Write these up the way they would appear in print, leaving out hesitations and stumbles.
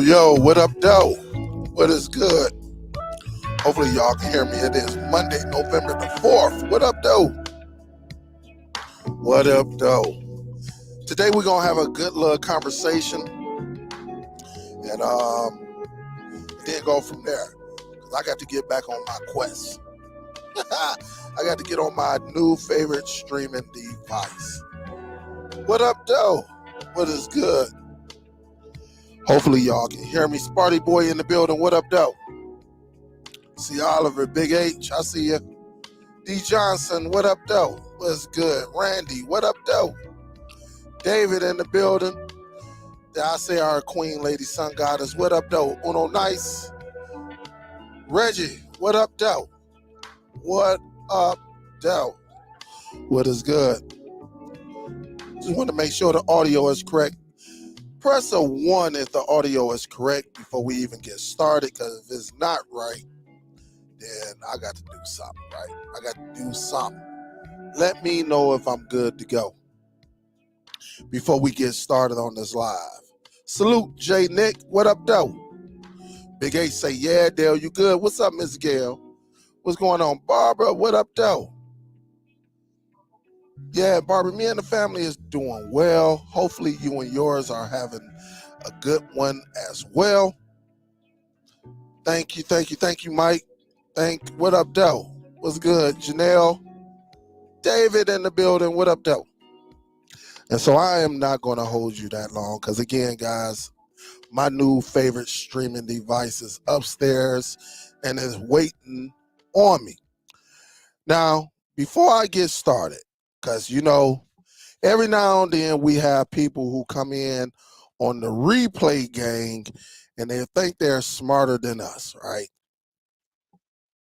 Yo, what up, though? What is good? Hopefully, y'all can hear me. It is Monday, November the 4th. What up, though? What up, though? Today, we're going to have a good little conversation and then go from there. Because I got to get back on my quest. I got to get on my new favorite streaming device. What up, though? What is good? Hopefully, y'all can hear me. Sparty Boy in the building. What up, though? See Oliver, Big H, I see you. D Johnson, what up, though? What's good? Randy, what up, though? David in the building. I say our Queen Lady Sun Goddess, what up, though? Uno Nice. Reggie, what up, though? What up, though? What is good? Just want to make sure the audio is correct. Press a 1 if the audio is correct before we even get started, because if it's not right, then I got to do something, right? I got to do something. Let me know if I'm good to go before we get started on this live. Salute, J. Nick. What up, though? Big A say, yeah, Dale, you good? What's up, Miss Gail? What's going on? Barbara, what up, though? Yeah, Barbara, me and the family is doing well. Hopefully you and yours are having a good one as well. Thank you, Mike. What up, though? What's good? Janelle, David in the building. What up, though? And so I am not going to hold you that long because, again, guys, my new favorite streaming device is upstairs and is waiting on me. Now, before I get started, because, every now and then we have people who come in on the replay gang and they think they're smarter than us, right?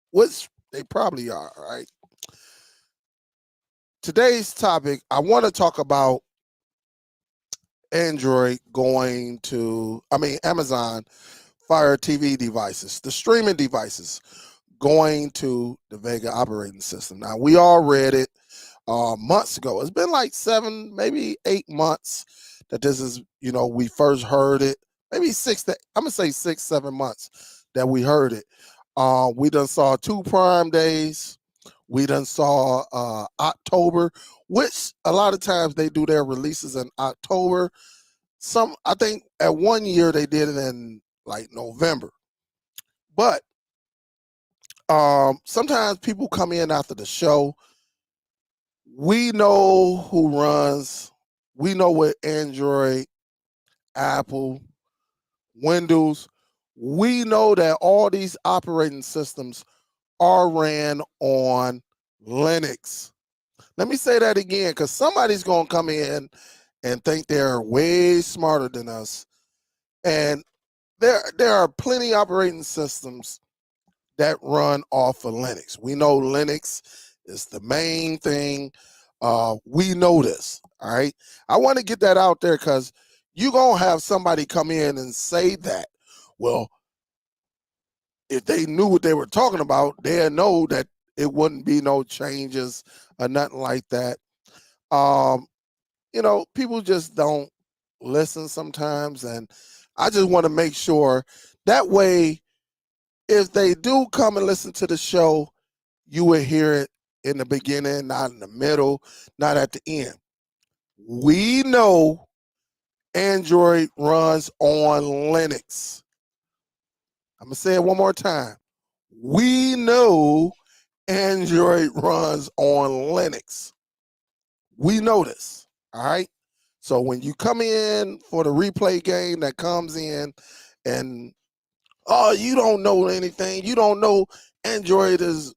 Which they probably are, right? Today's topic, I want to talk about Amazon Fire TV devices, the streaming devices going to the Vega operating system. Now, we all read it months ago. It's been like 7, maybe 8 months that this is, we first heard it. Maybe 6, 7 months that we heard it. We done saw 2 Prime days. We done saw October, which a lot of times they do their releases in October. I think at one year they did it in like November. But sometimes people come in after the show. We know who runs. We know what Android, Apple, Windows. We know that all these operating systems are ran on Linux. Let me say that again, because somebody's going to come in and think they're way smarter than us. And there are plenty of operating systems that run off of Linux. We know Linux is the main thing. We know this, all right? I want to get that out there because you're going to have somebody come in and say that. Well, if they knew what they were talking about, they'd know that it wouldn't be no changes or nothing like that. People just don't listen sometimes, and I just want to make sure that way, if they do come and listen to the show, you will hear it in the beginning, not in the middle, not at the end. We know Android runs on Linux. I'm going to say it one more time. We know Android runs on Linux. We know this, all right? So when you come in for the replay game that comes in and, you don't know anything, you don't know Android is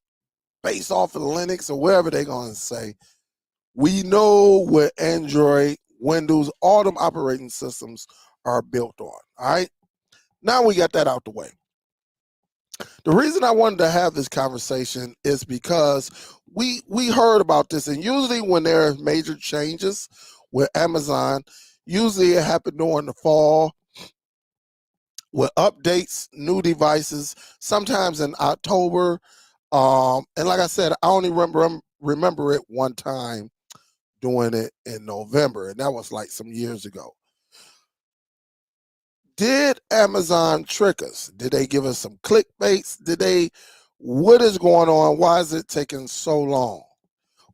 based off of Linux or wherever they're going to say, we know what Android, Windows, all them operating systems are built on, all right? Now we got that out the way. The reason I wanted to have this conversation is because we heard about this, and usually when there are major changes with Amazon, usually it happened during the fall with updates, new devices, sometimes in October. And like I said, I only remember it one time doing it in November, and that was like some years ago. Did Amazon trick us? Did they give us some clickbaits? What is going on? Why is it taking so long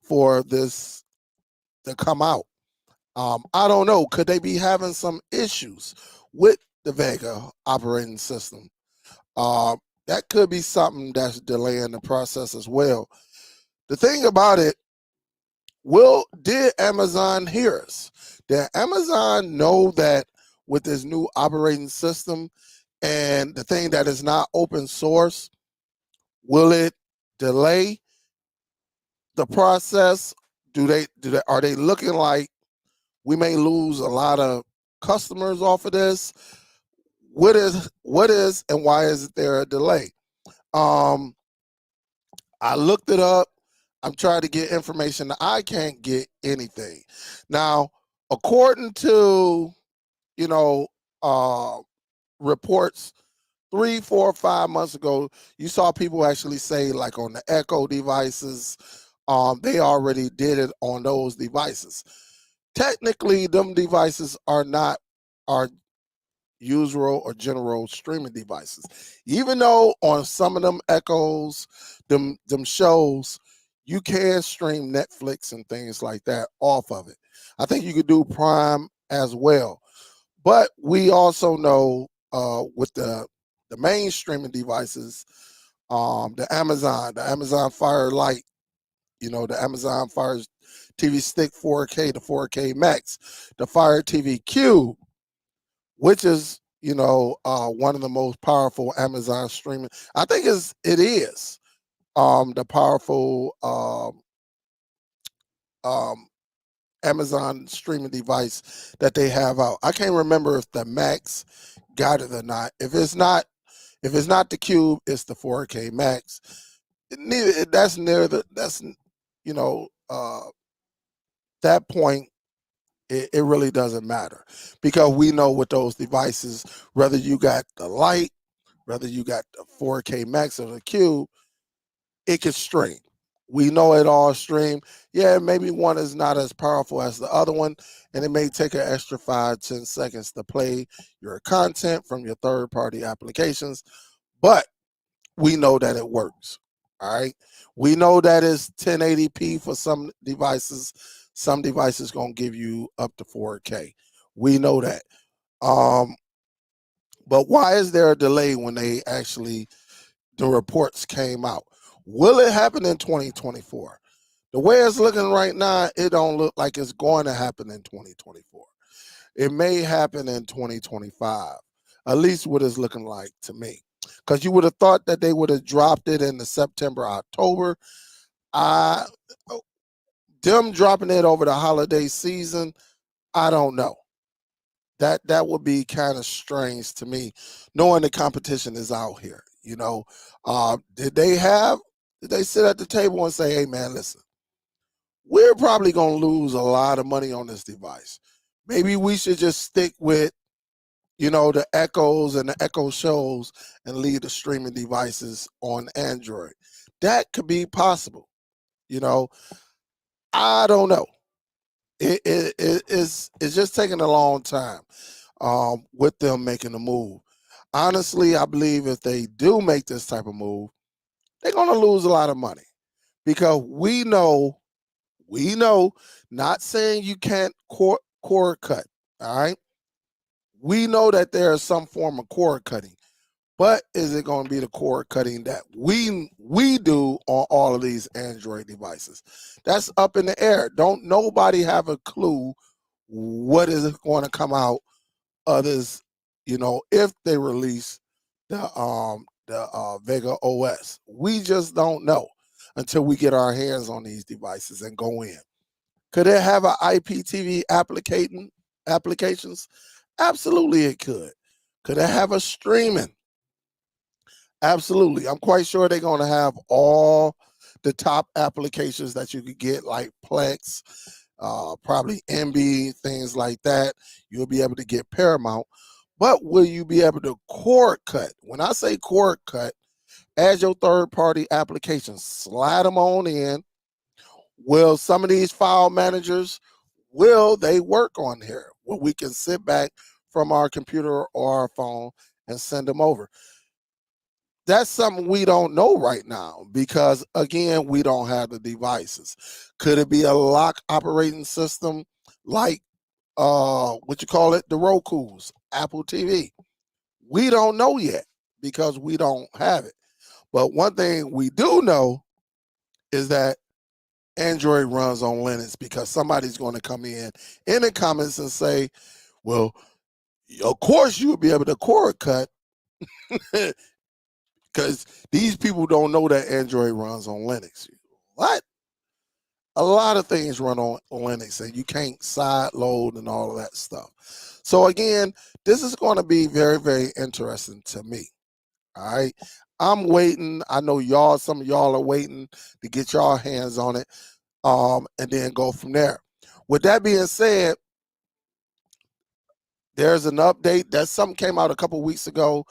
for this to come out? I don't know. Could they be having some issues with the Vega operating system? Uh, that could be something that's delaying the process as well. The thing about it, did Amazon hear us? Did Amazon know that with this new operating system and the thing that is not open source, will it delay the process? Are they looking like we may lose a lot of customers off of this? What is and why is there a delay? Um, I looked it up. I'm trying to get information. I can't get anything. Now, according to, you know, uh, reports 3, 4, 5 months ago, you saw people actually say, like on the Echo devices, they already did it on those devices. Technically, them devices are not our usual or general streaming devices. Even though on some of them Echoes, them shows, you can stream Netflix and things like that off of it. I think you could do Prime as well. But we also know with the main streaming devices, the Amazon Fire Lite, the Amazon Fire TV Stick 4K, the 4K Max, the Fire TV Cube, which is one of the most powerful Amazon streaming. I think it is the powerful um, Amazon streaming device that they have out. I can't remember if the Max got it or not. If it's not the Cube, it's the 4K Max. That's you know uh, that point. It really doesn't matter because we know with those devices, whether you got the Lite, whether you got the 4K Max or the Cube, it can stream. We know it all stream. Yeah, maybe one is not as powerful as the other one, and it may take an extra 5-10 seconds to play your content from your third-party applications, but we know that it works. All right. We know that it's 1080p for some devices. Some devices gonna give you up to 4K. We know that. Um, but why is there a delay when the reports came out? Will it happen in 2024? The way it's looking right now, it don't look like it's going to happen in 2024. It may happen in 2025. At least what it's looking like to me. Because you would have thought that they would have dropped it in the September, October. I Them dropping it over the holiday season, I don't know. That would be kind of strange to me, knowing the competition is out here. Did they sit at the table and say, "Hey, man, listen, we're probably going to lose a lot of money on this device. Maybe we should just stick with the Echoes and the Echo shows and leave the streaming devices on Android." That could be possible. You know, I don't know. It's just taking a long time with them making the move. Honestly, I believe if they do make this type of move, they're going to lose a lot of money because we know, not saying you can't cord cut, all right? We know that there is some form of cord cutting, but is it going to be the cord cutting that we do on all of these Android devices? That's up in the air. Don't nobody have a clue what is going to come out of this, if they release the Vega OS. We just don't know until we get our hands on these devices and go in. Could it have an IPTV applications? Absolutely, it could. Could it have a streaming? Absolutely. I'm quite sure they're going to have all the top applications that you could get, like Plex, probably MB, things like that. You'll be able to get Paramount. But will you be able to cord cut? When I say cord cut, as your third party applications, slide them on in. Will some of these file managers, will they work on here? Where we can sit back, from our computer or our phone and send them over. That's something we don't know right now because, again, we don't have the devices. Could it be a lock operating system like what you call it, the Roku's, Apple TV? We don't know yet because we don't have it. But one thing we do know is that Android runs on Linux, because somebody's going to come in the comments and say, well, of course you would be able to cord cut because these people don't know that Android runs on Linux. What? A lot of things run on Linux, and you can't side load and all of that stuff. So again, this is going to be very, very interesting to me. All right. I'm waiting. I know y'all, some of y'all are waiting to get y'all hands on it, and then go from there. With that being said, there's an update. That something came out a couple weeks ago,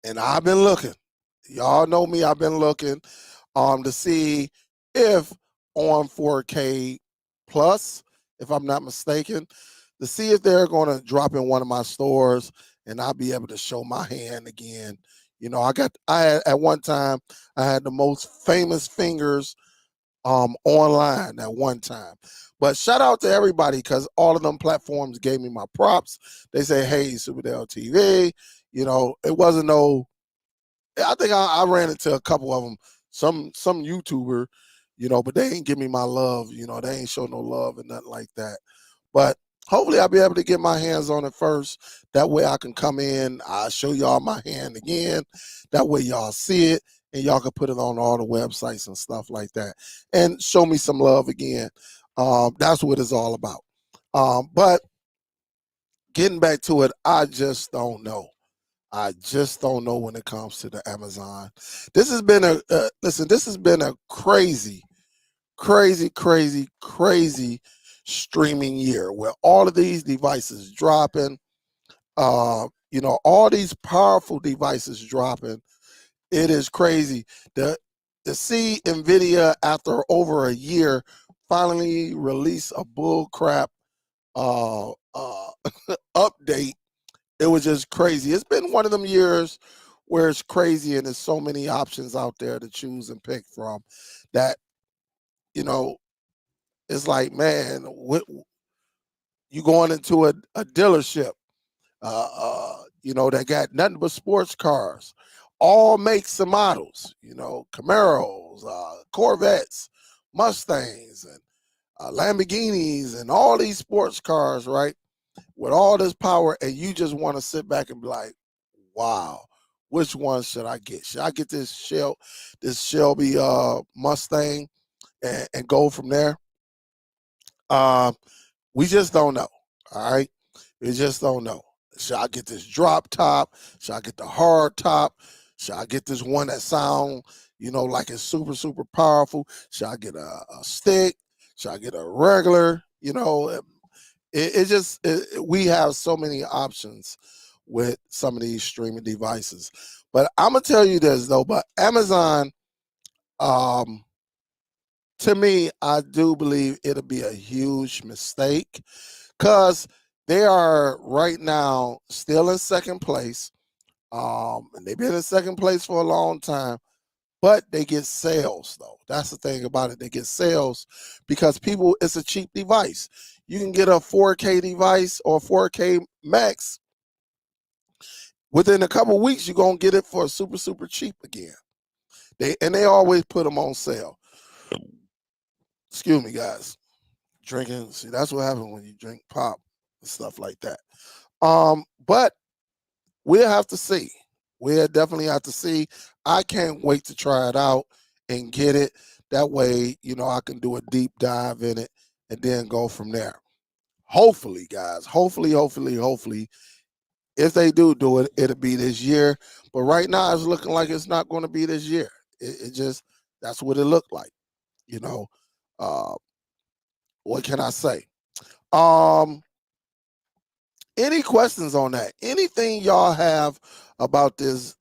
and I've been looking. Y'all know me. I've been looking to see if on 4K Plus, if I'm not mistaken, to see if they're going to drop in one of my stores and I'll be able to show my hand again. You know, I had, at one time, I had the most famous fingers online at one time. But shout out to everybody, because all of them platforms gave me my props. They say, hey, Superdell-TV. You know, it wasn't no, I think I ran into a couple of them, some YouTuber, you know, but they ain't give me my love. You know, they ain't show no love and nothing like that. But hopefully I'll be able to get my hands on it first. That way I can come in, I'll show y'all my hand again. That way y'all see it and y'all can put it on all the websites and stuff like that and show me some love again. That's what it's all about. But getting back to it, I just don't know. I just don't know when it comes to the Amazon. This has been listen, this has been a crazy, crazy, crazy, crazy streaming year where all of these devices dropping, you know, all these powerful devices dropping. It is crazy. To see NVIDIA after over a year finally release a bull crap update, it was just crazy. It's been one of them years where it's crazy and there's so many options out there to choose and pick from that, you know, it's like, man, you going into a dealership, you know, that got nothing but sports cars, all makes and models, you know, Camaros, Corvettes, Mustangs, and Lamborghinis, and all these sports cars, right? With all this power, and you just want to sit back and be like, wow, which one should I get? Should I get this Shelby Mustang and go from there? We just don't know. All right. We just don't know. Should I get this drop top? Should I get the hard top? Should I get this one that sound, you know, like it's super, super powerful? Should I get a stick? Should I get a regular? You know, we have so many options with some of these streaming devices. But I'm gonna tell you this though, but Amazon, to me, I do believe it'll be a huge mistake, because they are right now still in second place. And they've been in second place for a long time, but they get sales though. That's the thing about it. They get sales because people, it's a cheap device. You can get a 4K device or 4K Max. Within a couple of weeks, you're gonna get it for super, super cheap again. They always put them on sale. Excuse me, guys. Drinking, see, that's what happens when you drink pop and stuff like that. But we'll have to see. We'll definitely have to see. I can't wait to try it out and get it. That way, you know, I can do a deep dive in it and then go from there. Hopefully, guys. Hopefully, if they do it, it'll be this year. But right now, it's looking like it's not going to be this year. It just, that's what it looked like. You know, what can I say? Any questions on that? Anything y'all have about this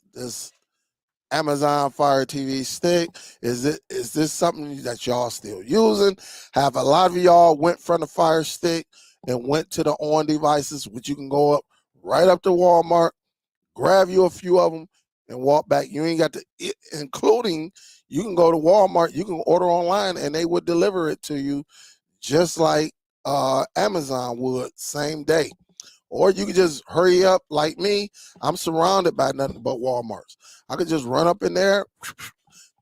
Amazon Fire TV stick? Is this something that y'all still using? Have a lot of y'all went from the Fire Stick and went to the on devices, which you can go up right up to Walmart, grab you a few of them, and walk back. You ain't got to, including you can go to Walmart, you can order online, and they would deliver it to you just like Amazon would, same day. Or you could just hurry up like me. I'm surrounded by nothing but Walmarts. I could just run up in there,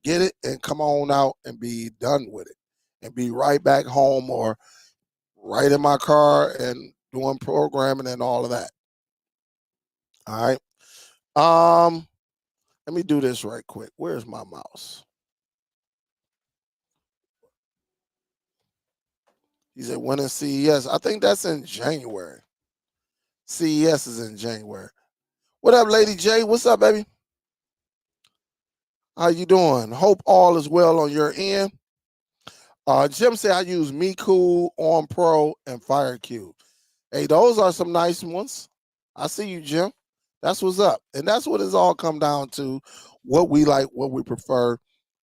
get it, and come on out and be done with it, and be right back home or right in my car and doing programming and all of that. All right. Let me do this right quick. Where's my mouse? He said, when is CES? I think that's in January. CES is in January. What up, Lady J? What's up, baby? How you doing? Hope all is well on your end. Jim said I use MeCool, On Pro, and FireCube. Hey, those are some nice ones. I see you, Jim. That's what's up. And that's what it's all come down to, what we like, what we prefer.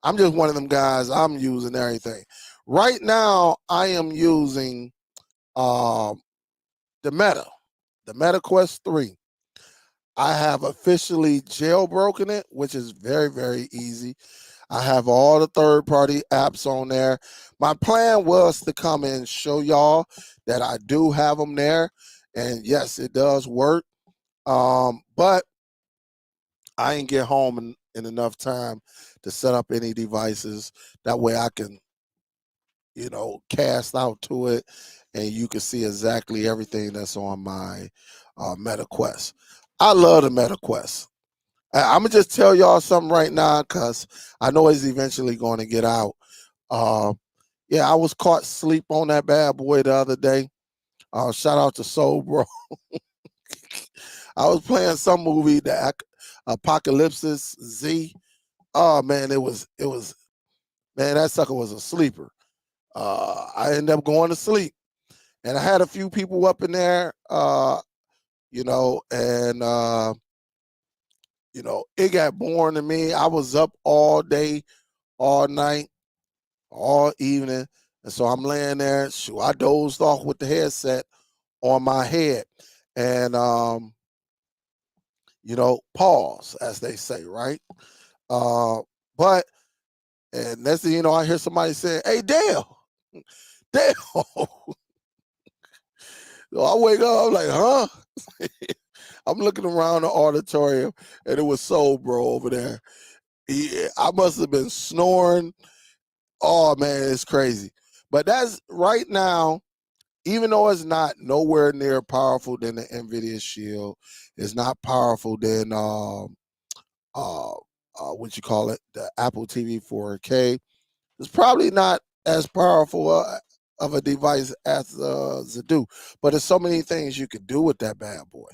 I'm just one of them guys. I'm using everything. Right now, I am using the Meta Quest 3. I have officially jailbroken it, which is very, very easy. I have all the third-party apps on there. My plan was to come and show y'all that I do have them there. And yes, it does work. But I ain't get home in enough time to set up any devices. That way I can, cast out to it and you can see exactly everything that's on my Meta Quest. I love the Meta Quest. I'm going to just tell y'all something right now because I know it's eventually going to get out. Yeah, I was caught asleep on that bad boy the other day. Shout out to Soul Bro. I was playing some movie, the Apocalypse Z. Oh man, it was man, that sucker was a sleeper. I ended up going to sleep, and I had a few people up in there, and it got boring to me. I was up all day, all night, all evening, and so I'm laying there. Shoot, I dozed off with the headset on my head, and pause, as they say, right? But and next thing you know, I hear somebody saying, "Hey, Dale, Dale." So I wake up, I'm like, huh? I'm looking around the auditorium, and it was Soul Bro over there. I must have been snoring. Oh man, it's crazy. But that's right now, even though it's not nowhere near powerful than the NVIDIA Shield, it's not powerful than what you call it, the Apple TV 4K. It's probably not as powerful of a device as Zadu, but there's so many things you could do with that bad boy,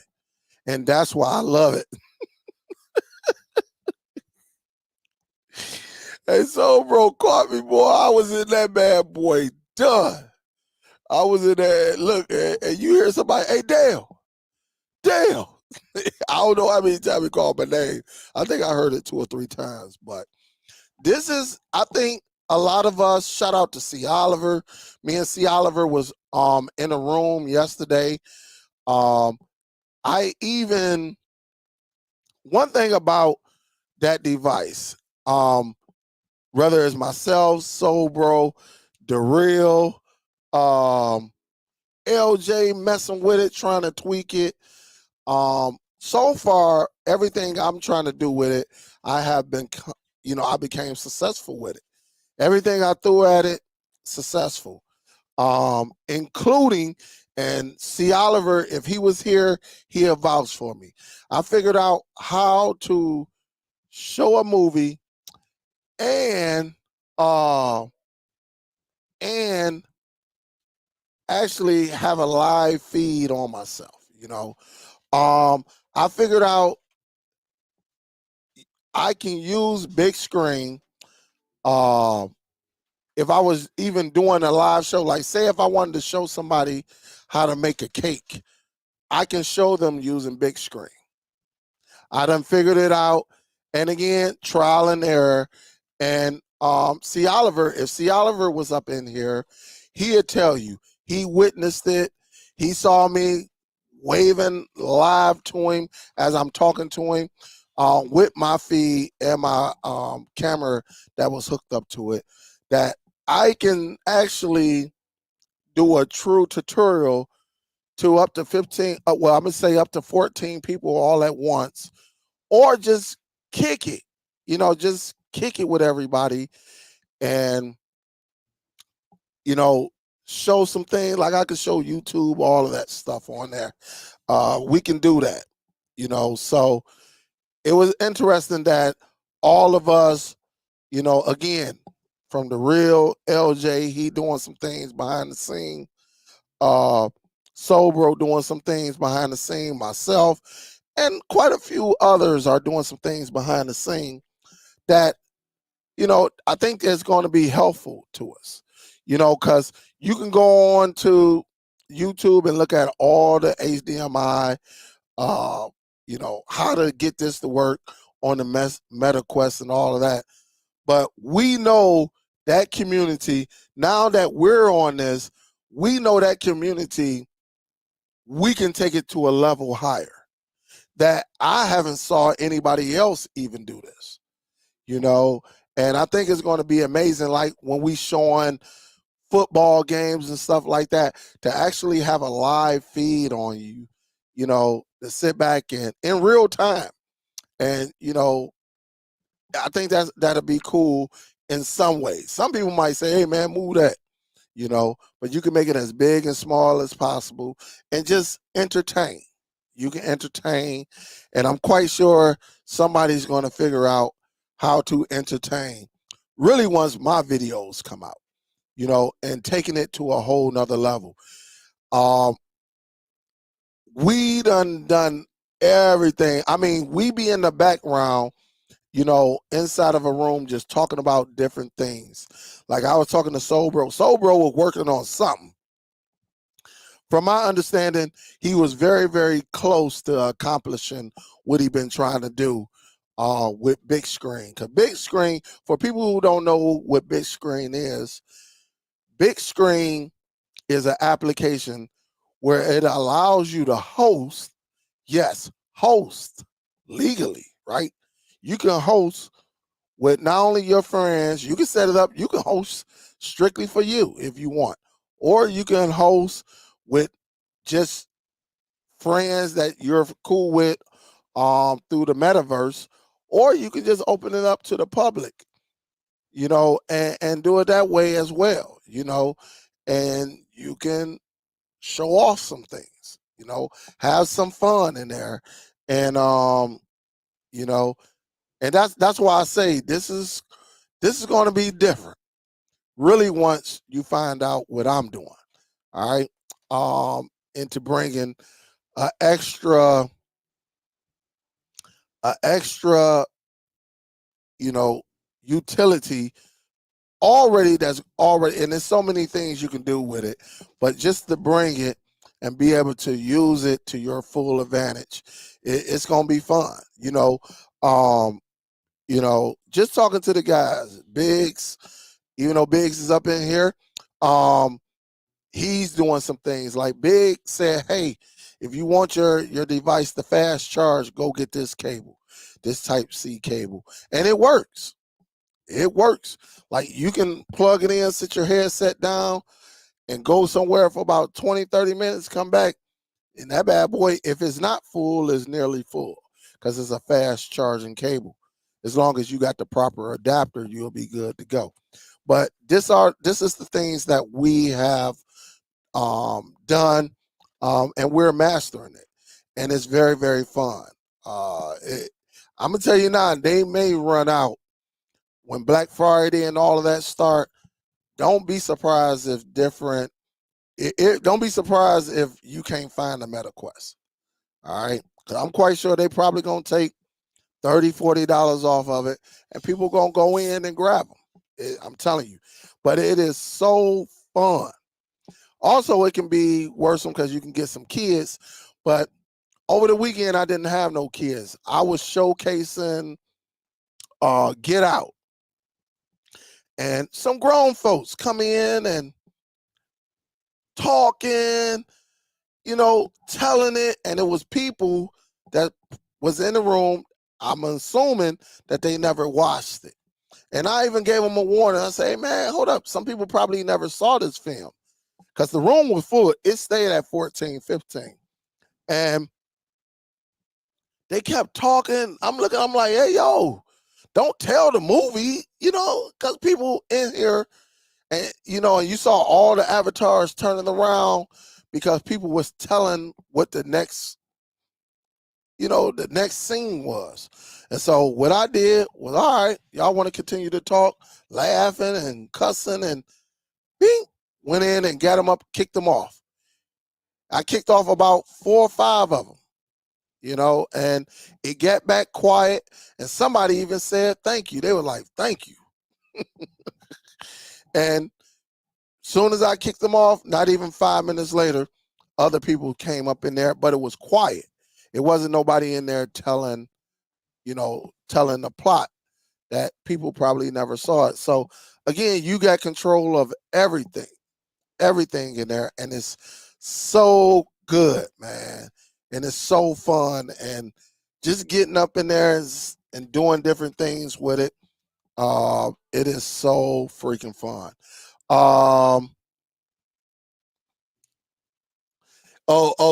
and that's why I love it. And so, bro, caught me, boy. I was in that bad boy, done. I was in there. Look, and you hear somebody, "Hey, Dale, Dale." I don't know how many times he called my name. I think I heard it 2 or 3 times, but this is, I think, a lot of us. Shout out to C. Oliver. Me and C. Oliver was in a room yesterday. I even, one thing about that device, whether it's myself, Soul Bro, the Real, LJ messing with it, trying to tweak it. So far, everything I'm trying to do with it, I have been, I became successful with it. Everything I threw at it, successful. Including, and C. Oliver, if he was here, he'll vouch for me. I figured out how to show a movie and actually have a live feed on myself. I figured out I can use Bigscreen. If I was even doing a live show, like say if I wanted to show somebody how to make a cake, I can show them using Bigscreen. I done figured it out. And again, trial and error. And C. Oliver, if C. Oliver was up in here, he'd tell you he witnessed it. He saw me waving live to him as I'm talking to him with my feed and my camera that was hooked up to it, that I can actually do a true tutorial to up to 15, well, I'm going to say up to 14 people all at once, or just kick it, just kick it with everybody and, show some things. Like I could show YouTube, all of that stuff on there. We can do that, so it was interesting that all of us, again, from the real LJ, he doing some things behind the scene, Sobro doing some things behind the scene, myself, and quite a few others are doing some things behind the scene that, I think is going to be helpful to us, because you can go on to YouTube and look at all the HDMI, how to get this to work on the MetaQuest and all of that. But we know that community, now that we're on this, we know that community, we can take it to a level higher that I haven't saw anybody else even do this, and I think it's going to be amazing. Like when we showing football games and stuff like that, to actually have a live feed on you, to sit back and in real time. And, I think that'll be cool in some ways. Some people might say, hey man, move that, but you can make it as big and small as possible and just entertain. You can entertain, and I'm quite sure somebody's going to figure out how to entertain really once my videos come out, and taking it to a whole nother level. We done everything. I mean, we be in the background, inside of a room just talking about different things. Like I was talking to Sobro. Sobro was working on something. From my understanding, he was very, very close to accomplishing what he'd been trying to do with Bigscreen. Because Bigscreen, for people who don't know what Bigscreen is an application where it allows you to host, yes, host legally, right? You can host with not only your friends, you can set it up, you can host strictly for you if you want, or you can host with just friends that you're cool with through the metaverse, or you can just open it up to the public, and do it that way as well, and you can show off some things, have some fun in there. And you know, and that's why I say this is going to be different. Really, once you find out what I'm doing, all right, into bringing a extra, a extra, utility already, that's already, and there's so many things you can do with it, but just to bring it and be able to use it to your full advantage, it's gonna be fun. Um, just talking to the guys, Biggs, even though Biggs is up in here, he's doing some things. Like Big said, hey, if you want your device to fast charge, go get this cable, this Type C cable, and it works. It works. Like you can plug it in, sit your headset down, and go somewhere for about 20, 30 minutes, come back, and that bad boy, if it's not full, is nearly full because it's a fast charging cable. As long as you got the proper adapter, you'll be good to go. But this is the things that we have done, and we're mastering it, and it's very, very fun. I'm gonna tell you now, they may run out when Black Friday and all of that start. Don't be surprised if different. Don't be surprised if you can't find the MetaQuest. All right, because I'm quite sure they probably gonna take $30, $40 off of it, and people gonna go in and grab them. I'm telling you, but it is so fun. Also, it can be worrisome because you can get some kids. But over the weekend, I didn't have no kids. I was showcasing Get Out, and some grown folks come in and talking, telling it, and it was people that was in the room. I'm assuming that they never watched it. And I even gave them a warning. I say, hey, man, hold up. Some people probably never saw this film because the room was full. It stayed at 14, 15. And they kept talking. I'm like, hey, yo, don't tell the movie, because people in here, and, and you saw all the avatars turning around because people was telling what the next scene was. And so what I did was, all right, y'all want to continue to talk, laughing and cussing, and bing, went in and got them up, kicked them off. I kicked off about 4 or 5 of them, and it got back quiet. And somebody even said, thank you. They were like, thank you. And soon as I kicked them off, not even 5 minutes later, other people came up in there, but it was quiet. It wasn't nobody in there telling the plot that people probably never saw it. So again, you got control of everything in there, and it's so good, man. And it's so fun, and just getting up in there and doing different things with it. It is so freaking fun.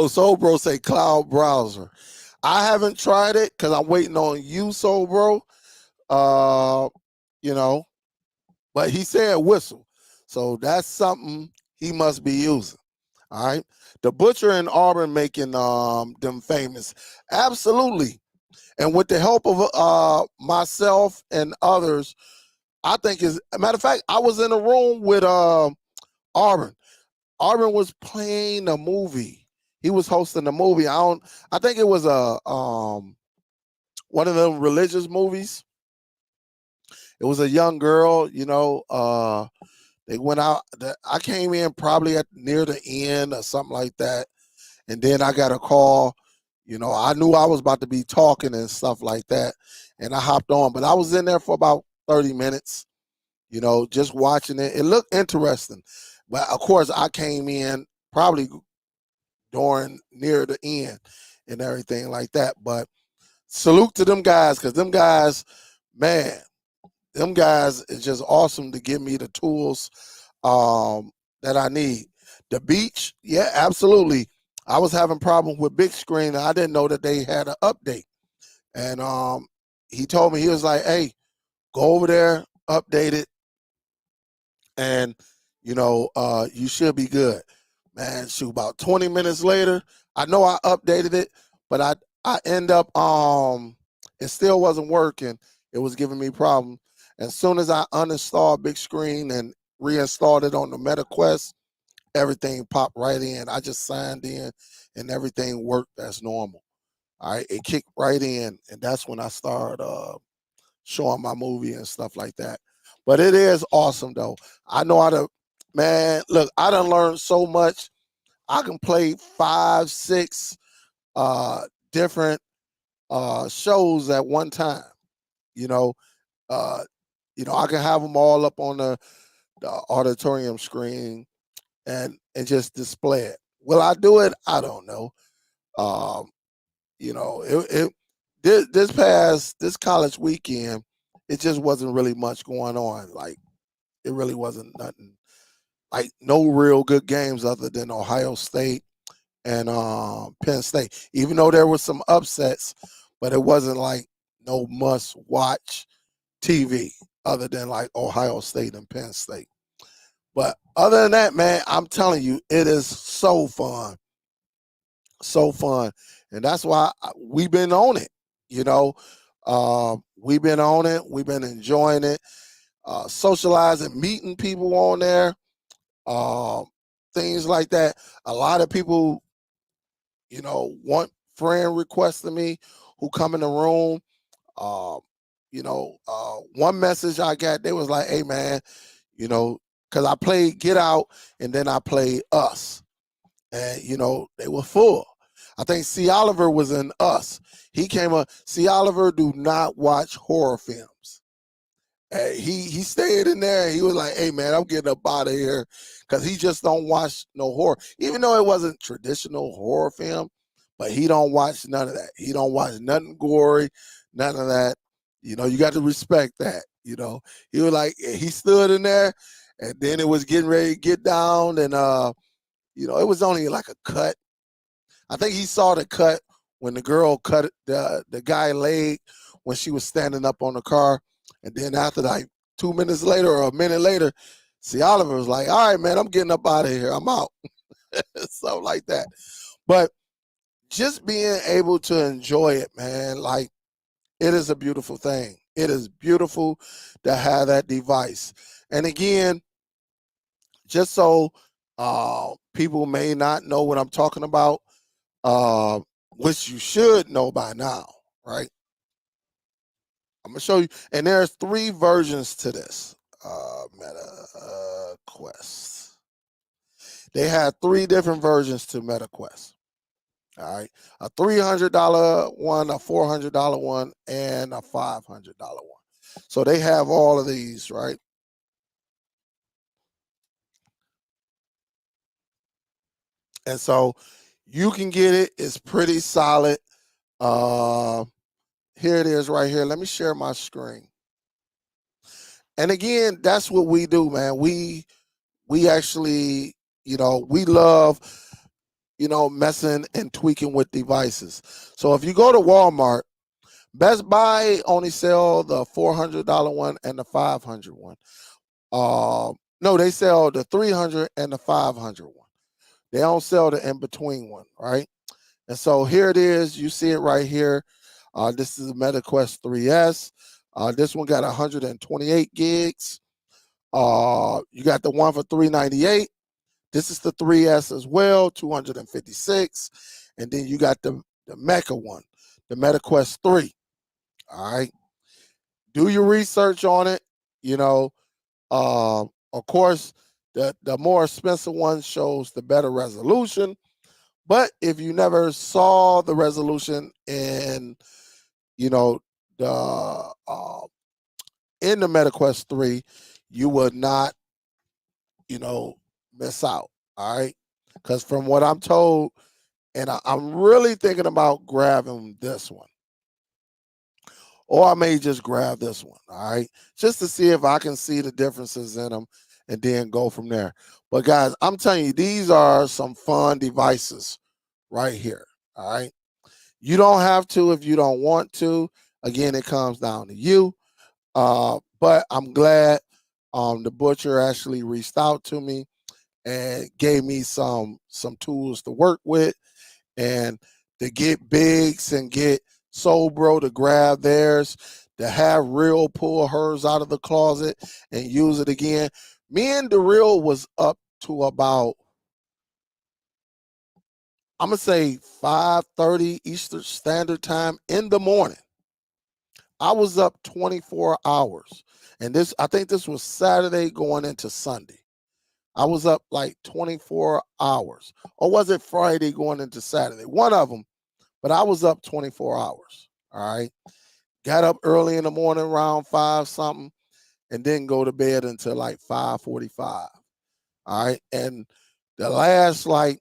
Soul Bro say cloud browser. I haven't tried it because I'm waiting on you, Soul Bro. But he said whistle. So that's something he must be using. All right. The Butcher in Auburn making them famous. Absolutely. And with the help of myself and others, I think is a matter of fact, I was in a room with Auburn. Auburn was playing a movie. He was hosting a movie. I think it was a one of them religious movies. It was a young girl, they went out. I came in probably at near the end or something like that. And then I got a call. I knew I was about to be talking and stuff like that. And I hopped on. But I was in there for about 30 minutes, just watching it. It looked interesting. But of course, I came in probably during near the end and everything like that. But salute to them guys, because them guys, man, them guys is just awesome to give me the tools that I need. The beach, yeah, absolutely. I was having problems with Bigscreen, and I didn't know that they had an update. And he told me, he was like, hey, go over there, update it, and you should be good. Man, shoot, about 20 minutes later, I know I updated it, but I end up it still wasn't working. It was giving me problems. As soon as I uninstalled Bigscreen and reinstalled it on the MetaQuest, everything popped right in. I just signed in and everything worked as normal. All right, it kicked right in, and that's when I started showing my movie and stuff like that. But it is awesome though. I know how to, man, look, I done learned so much. I can play 5, 6 different shows at one time. You know, I can have them all up on the auditorium screen and just display it. Will I do it? I don't know. Um, this college weekend, it just wasn't really much going on. Like it really wasn't nothing. Like no real good games other than Ohio State and Penn State. Even though there were some upsets, but it wasn't like no must watch TV other than like Ohio State and Penn State. But other than that, man, I'm telling you, it is so fun. So fun. And that's why we've been on it. We've been on it. We've been enjoying it. Socializing, meeting people on there. Things like that. A lot of people, want friend requests to me who come in the room. One message I got, they was like, hey man, because I played Get Out and then I played Us. And, they were full. I think C. Oliver was in Us. He came up. C. Oliver do not watch horror films. he stayed in there. He was like, "Hey man, I'm getting up out of here," because he just don't watch no horror, even though it wasn't traditional horror film. But he don't watch none of that. He don't watch nothing gory, none of that. You got to respect that. He was like, he stood in there, and then it was getting ready to get down, and it was only like a cut. I think he saw the cut when the girl cut the guy leg when she was standing up on the car. And then after like 2 minutes later or a minute later, see, Oliver was like, all right, man, I'm getting up out of here. I'm out. Something like that. But just being able to enjoy it, man, like it is a beautiful thing. It is beautiful to have that device. And again, just so people may not know what I'm talking about, which you should know by now, right? I'm gonna show you, and there's 3 versions to this Meta Quest. They had 3 different versions to Meta Quest. All right, a $300 one, a $400 one, and a $500 one. So they have all of these, right? And so you can get it. It's pretty solid. Here it is right here. Let me share my screen. And again, that's what we do, man. We actually, we love, messing and tweaking with devices. So if you go to Walmart, Best Buy only sell the $400 one and the $500 one. No, they sell the $300 and the $500 one. They don't sell the in between one, right? And so here it is. You see it right here. This is the MetaQuest 3S. This one got 128 gigs. You got the one for $398. This is the 3S as well, 256. And then you got the Mecha one, the MetaQuest 3. All right. Do your research on it. Of course, the more expensive one shows the better resolution. But if you never saw the resolution in, the in the MetaQuest 3, you would not, miss out. All right. Because from what I'm told, and I'm really thinking about grabbing this one. Or I may just grab this one. All right. Just to see if I can see the differences in them and then go from there. But guys, I'm telling you, these are some fun devices right here. All right. You don't have to if you don't want to. Again, it comes down to you. But I'm glad the butcher actually reached out to me and gave me some tools to work with, and to get Biggs and get Soul Bro to grab theirs, to have Real pull hers out of the closet and use it again. Me and the Real was up to about, I'm gonna say 5:30 Eastern Standard Time in the morning. I was up 24 hours. And I think this was Saturday going into Sunday. I was up like 24 hours. Or was it Friday going into Saturday? One of them. But I was up 24 hours. All right. Got up early in the morning around 5 something and didn't go to bed until like 5:45. All right. And the last like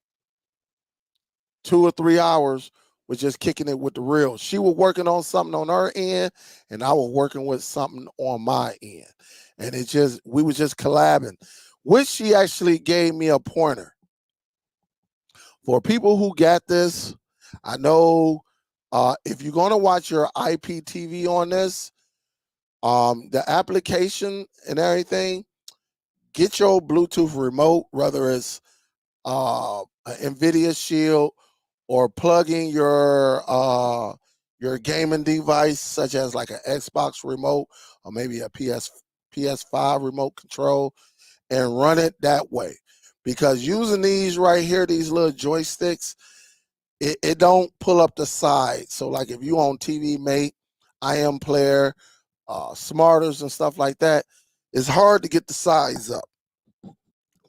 2 or 3 hours was just kicking it with the Real. She was working on something on her end, and I was working with something on my end. And we were just collabing, which she actually gave me a pointer. For people who got this, I know if you're going to watch your IPTV on this, the application and everything, get your Bluetooth remote, whether it's an NVIDIA Shield or plugging your gaming device, such as like an Xbox remote or maybe a PS5 remote control, and run it that way. Because using these right here, these little joysticks, it don't pull up the side. So like if you on TV Mate, IM Player, Smarters and stuff like that, it's hard to get the size up.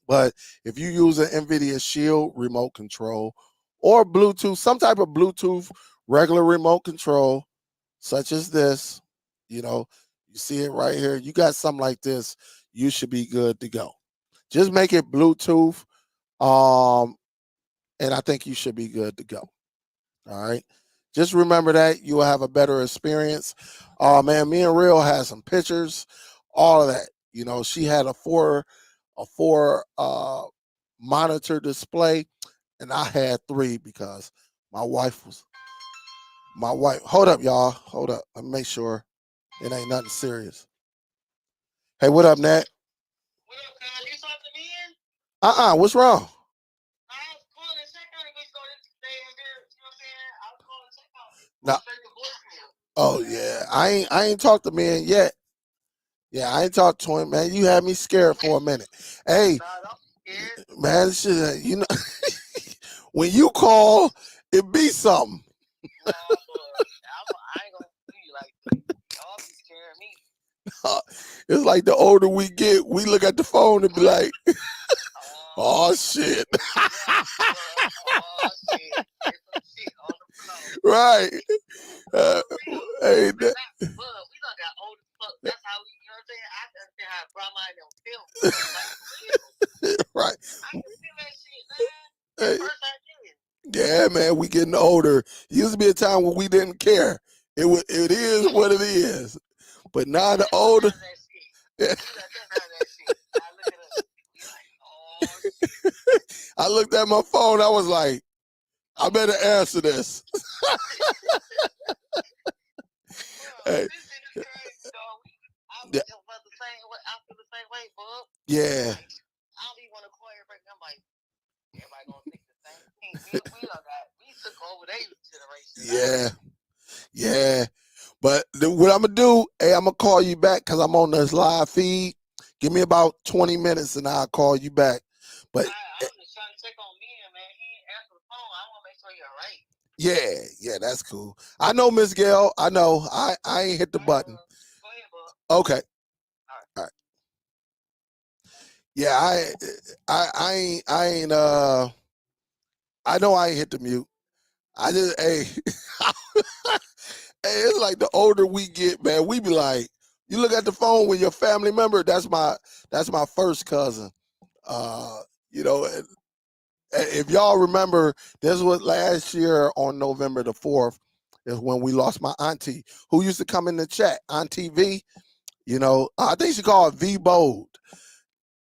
But if you use an NVIDIA Shield remote control or Bluetooth, some type of Bluetooth regular remote control, such as this, You see it right here. You got something like this, you should be good to go. Just make it Bluetooth, and I think you should be good to go. All right. Just remember that you will have a better experience. Man, me and Real had some pictures, all of that. She had a four monitor display, and I had three because my wife was my wife. Hold up, y'all. Hold up. Let me make sure it ain't nothing serious. Hey, what up, Nat? What up, cuz? You talking to me in? What's wrong? I was calling to check on it. We started today in there. You know what I'm saying? I was calling to check on it. Nah. Straight to voicemail. Oh yeah, I ain't talked to man yet. Yeah, I ain't talked to him, man. You had me scared for a minute. Hey, Nah, don't be scared. man, shit, when you call, it be something. Nah, but I ain't gonna do you like that. Y'all be scaring me. It's like the older we get, we look at the phone and be like, "Oh shit!" Oh shit! There's some shit on the floor. Right? Hey, But we done got old as fuck. That's how we, you know what I'm saying? I understand how grandma and them feel. Like for real. right? I can feel that shit, man. Hey, First I did. yeah, man, we getting older. Used to be a time when we didn't care. It is what it is. But now the older. Yeah. I looked at my phone. I was like, I better answer this. Hey. This shit is crazy, dog. I feel the same way, bub. Yeah. Like, I don't even want to call everybody. I'm like, everybody gonna think the same thing. We took over their generation. Yeah. But what I'm gonna do, hey, I'm gonna call you back because I'm on this live feed. Give me about 20 minutes and I'll call you back. But I'm just trying to check on me, man. He ain't answer the phone. I want to make sure you're all right. Yeah, that's cool. I know, Miss Gail. I know. I ain't hit the button. Go ahead, bub. Okay. All right. Yeah, I ain't I know I ain't hit the mute. I just hey hey, it's like the older we get, man, we be like, you look at the phone with your family member, that's my first cousin. You know, if y'all remember, this was last year on November the 4th is when we lost my auntie who used to come in the chat, Auntie V. I think she called V Bold.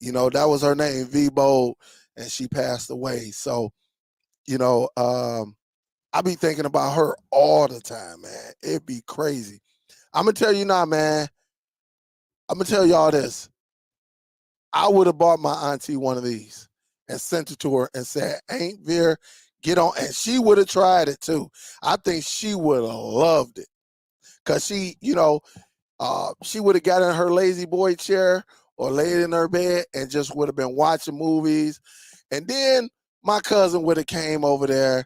That was her name, V Bold, and she passed away. So, I be thinking about her all the time, man. It'd be crazy. I'm gonna tell you now, man. I'm gonna tell y'all this. I would have bought my auntie one of these and sent it to her and said, "Ain't Veer, get on," and she would have tried it too. I think she would have loved it because she would have got in her lazy boy chair or laid in her bed and just would have been watching movies, and then my cousin would have came over there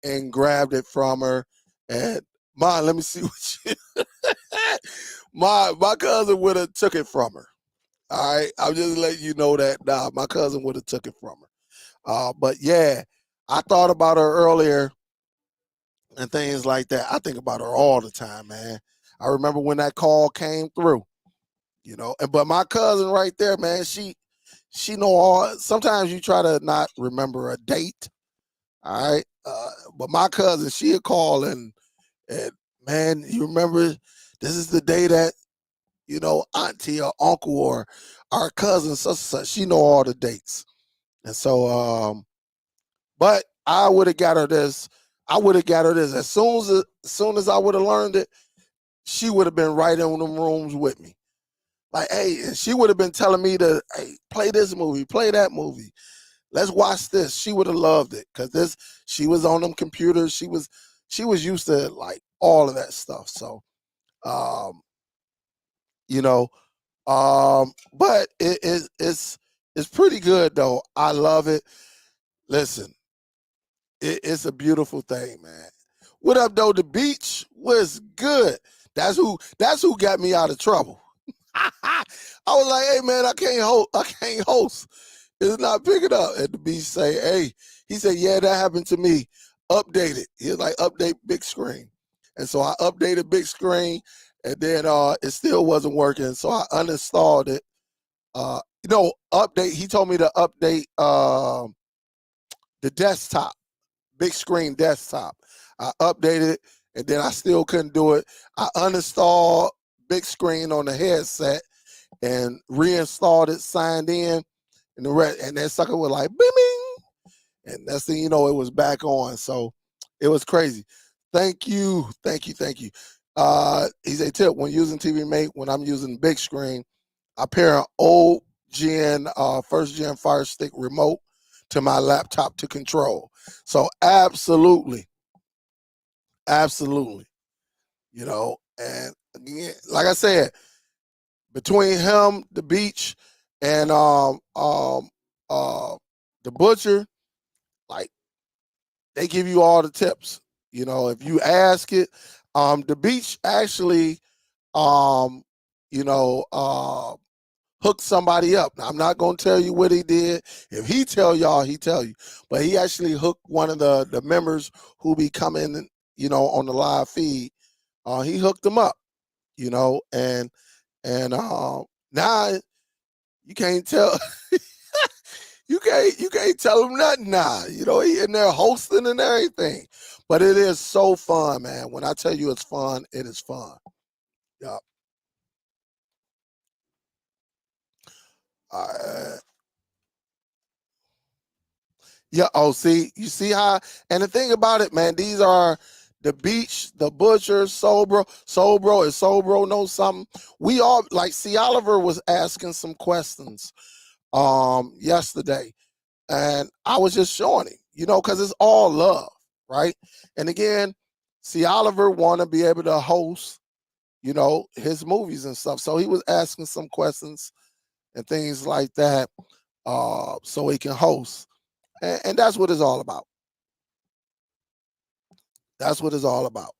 and grabbed it from her and, "Mom, let me see what you." my cousin would have took it from her. All right, I'm just letting you know that. Nah, my cousin would have took it from her. But yeah, I thought about her earlier and things like that. I think about her all the time, man. I remember when that call came through, but my cousin right there, man, she know all. Sometimes you try to not remember a date, all right. But my cousin, she'd call and man, you remember this is the day that auntie or uncle or our cousin, such and such. She know all the dates, and so but I would have got her this. I would have got her this as soon as I would have learned it. She would have been right in them rooms with me. Like, hey, and she would have been telling me to, hey, play this movie, play that movie. Let's watch this. She would have loved it because she was on them computers. She was used to like all of that stuff. So, um, you know, but it's pretty good though. I love it. Listen, it's a beautiful thing, man. What up, though? The beach was good. That's who got me out of trouble. I was like, hey man, I can't host. It's not picking up. And the beach say, hey, he said, yeah, that happened to me. Update it. He was like, update Bigscreen. And so I updated Bigscreen and then it still wasn't working, so I uninstalled it. Update. He told me to update the desktop, big screen desktop. I updated it, and then I still couldn't do it. I uninstalled big screen on the headset and reinstalled it, signed in, and that sucker was like bing, bing, and next thing you know, it was back on. So it was crazy. Thank you. He said, tip, when using TV Mate, when I'm using big screen, I pair an old gen, first gen Fire Stick remote to my laptop to control. So absolutely, and again, like I said, between him, the beach, and the butcher, like they give you all the tips. If you ask it, the beach actually, um, you know, hook somebody up. Now, I'm not gonna tell you what he did. If he tell y'all, he tell you. But he actually hooked one of the members who be coming, on the live feed. He hooked them up, and now you can't tell you can't tell him nothing now. He in there hosting and everything. But it is so fun, man. When I tell you it's fun, it is fun. Yeah. Yeah. Oh, see, you see how, and the thing about it, man, these are the beach, the butcher, Sobro. Is Sobro know something? We all like, see, Oliver was asking some questions yesterday, and I was just showing him, because it's all love, right? And again, see, Oliver want to be able to host, his movies and stuff. So he was asking some questions and things like that, so he can host. And that's what it's all about. That's what it's all about.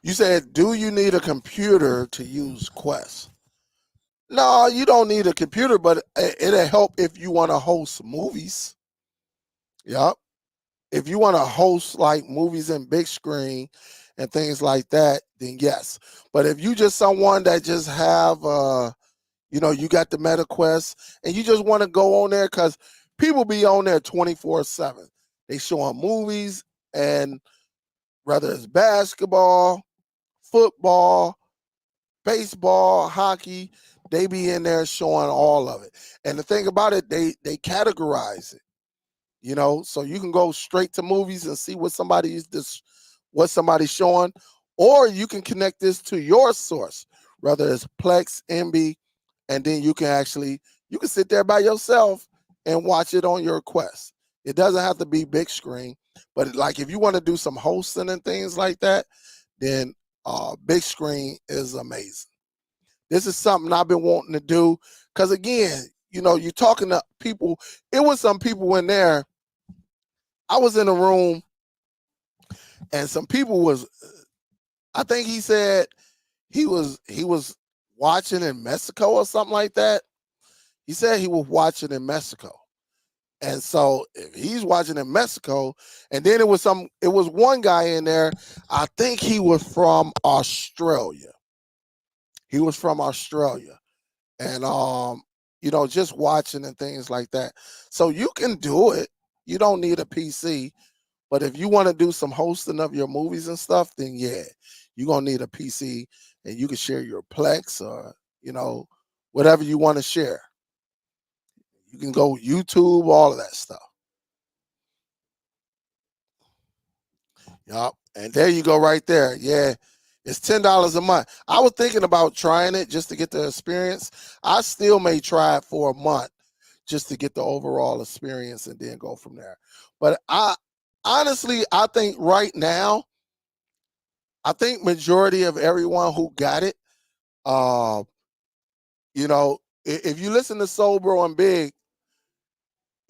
You said, do you need a computer to use Quest? No, you don't need a computer, but it'll help if you want to host movies. Yep. If you want to host like movies in big screen and things like that, then yes. But if you just someone that just have you got the MetaQuest and you just want to go on there, because people be on there 24/7. They showing movies, and whether it's basketball, football, baseball, hockey, they be in there showing all of it. And the thing about it, they categorize it. So you can go straight to movies and see what somebody's showing, or you can connect this to your source, whether it's Plex, MB, and then you can sit there by yourself and watch it on your Quest. It doesn't have to be big screen, but like if you want to do some hosting and things like that, then big screen is amazing. This is something I've been wanting to do, because again, you're talking to people. It was some people in there. I was in a room, and some people was. I think he said he was watching in Mexico or something like that. He said he was watching in Mexico, and so if he's watching in Mexico, and then it was one guy in there. I think he was from Australia. He was from Australia, and just watching and things like that. So you can do it. You don't need a PC. But if you want to do some hosting of your movies and stuff, then yeah, you're gonna need a PC, and you can share your Plex or whatever you want to share. You can go YouTube, all of that stuff. Yup. And there you go right there. Yeah. It's $10 a month. I was thinking about trying it just to get the experience. I still may try it for a month just to get the overall experience and then go from there. But I think right now, majority of everyone who got it, uh, if you listen to Soul Bro and Big,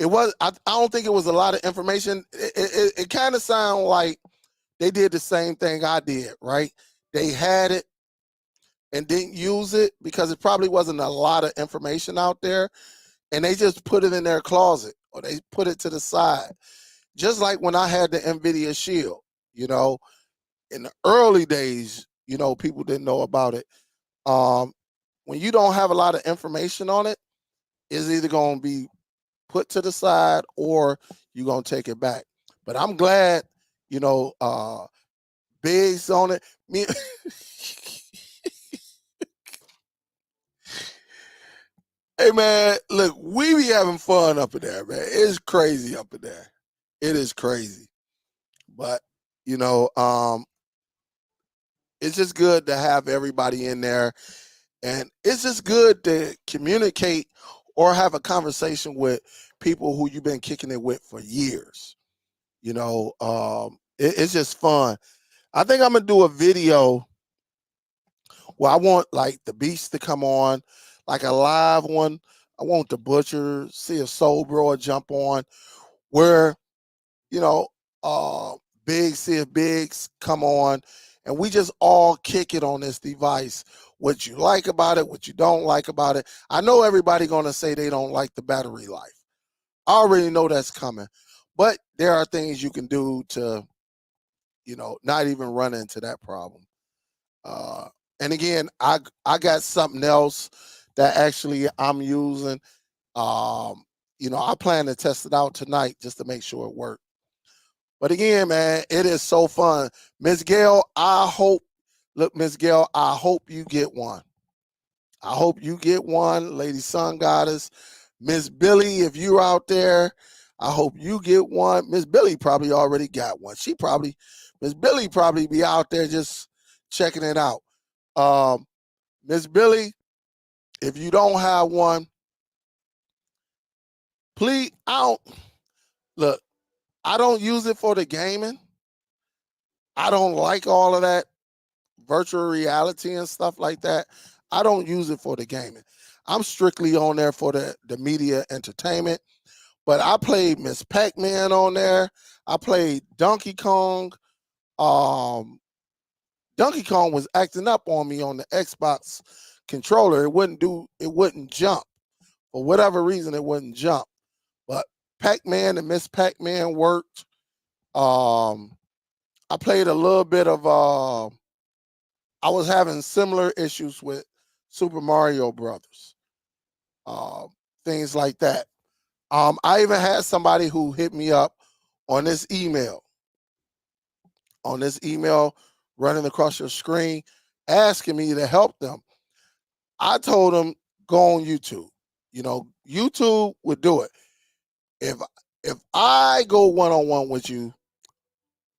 I don't think it was a lot of information. It kind of sounded like they did the same thing I did, right? They had it and didn't use it because it probably wasn't a lot of information out there, and they just put it in their closet or they put it to the side. just like when I had the NVIDIA Shield, you know, in the early days, you know, people didn't know about it. Um, when you don't have a lot of information on it, it's either going to be put to the side or you're going to take it back. But I'm glad, you know, Biggs on it. Me, hey man, look, we be having fun up in there, man. It's crazy up in there. It is crazy. But, you know, it's just good to have everybody in there. And it's just good to communicate or have a conversation with people who you've been kicking it with for years. You know, it's just fun. I think I'm gonna do a video where I want like the Beast to come on, like a live one. I want the Butcher, see if Soul Bro jump on, where you know, uh, see if Biggs come on, and we just all kick it on this device. What you like about it, what you don't like about it. I know everybody gonna say they don't like the battery life. I already know that's coming, but there are things you can do to, you know, not even run into that problem. Uh, and again, I got something else that actually I'm using. Um, you know, I plan to test it out tonight just to make sure it works. But again, man, it is so fun. Miss Gail, Miss Gail, I hope you get one. I hope you get one, Lady Sun Goddess. Miss Billy, if you're out there, I hope you get one. Miss Billy probably already got one. Miss Billy probably be out there just checking it out. Miss Billy, if you don't have one, please, look, I don't use it for the gaming. I don't like all of that virtual reality and stuff like that. I don't use it for the gaming. I'm strictly on there for the media entertainment. But I played Miss Pac-Man on there. I played Donkey Kong. Um, Donkey Kong was acting up on me on the Xbox controller. It wouldn't jump. For whatever reason, it wouldn't jump. But Pac-Man and Miss Pac-Man worked. I played a little bit of I was having similar issues with Super Mario Brothers, uh, things like that. I even had somebody who hit me up on this email, running across your screen, asking me to help them. I told them go on YouTube. You know, YouTube would do it. If if I go one on one with you,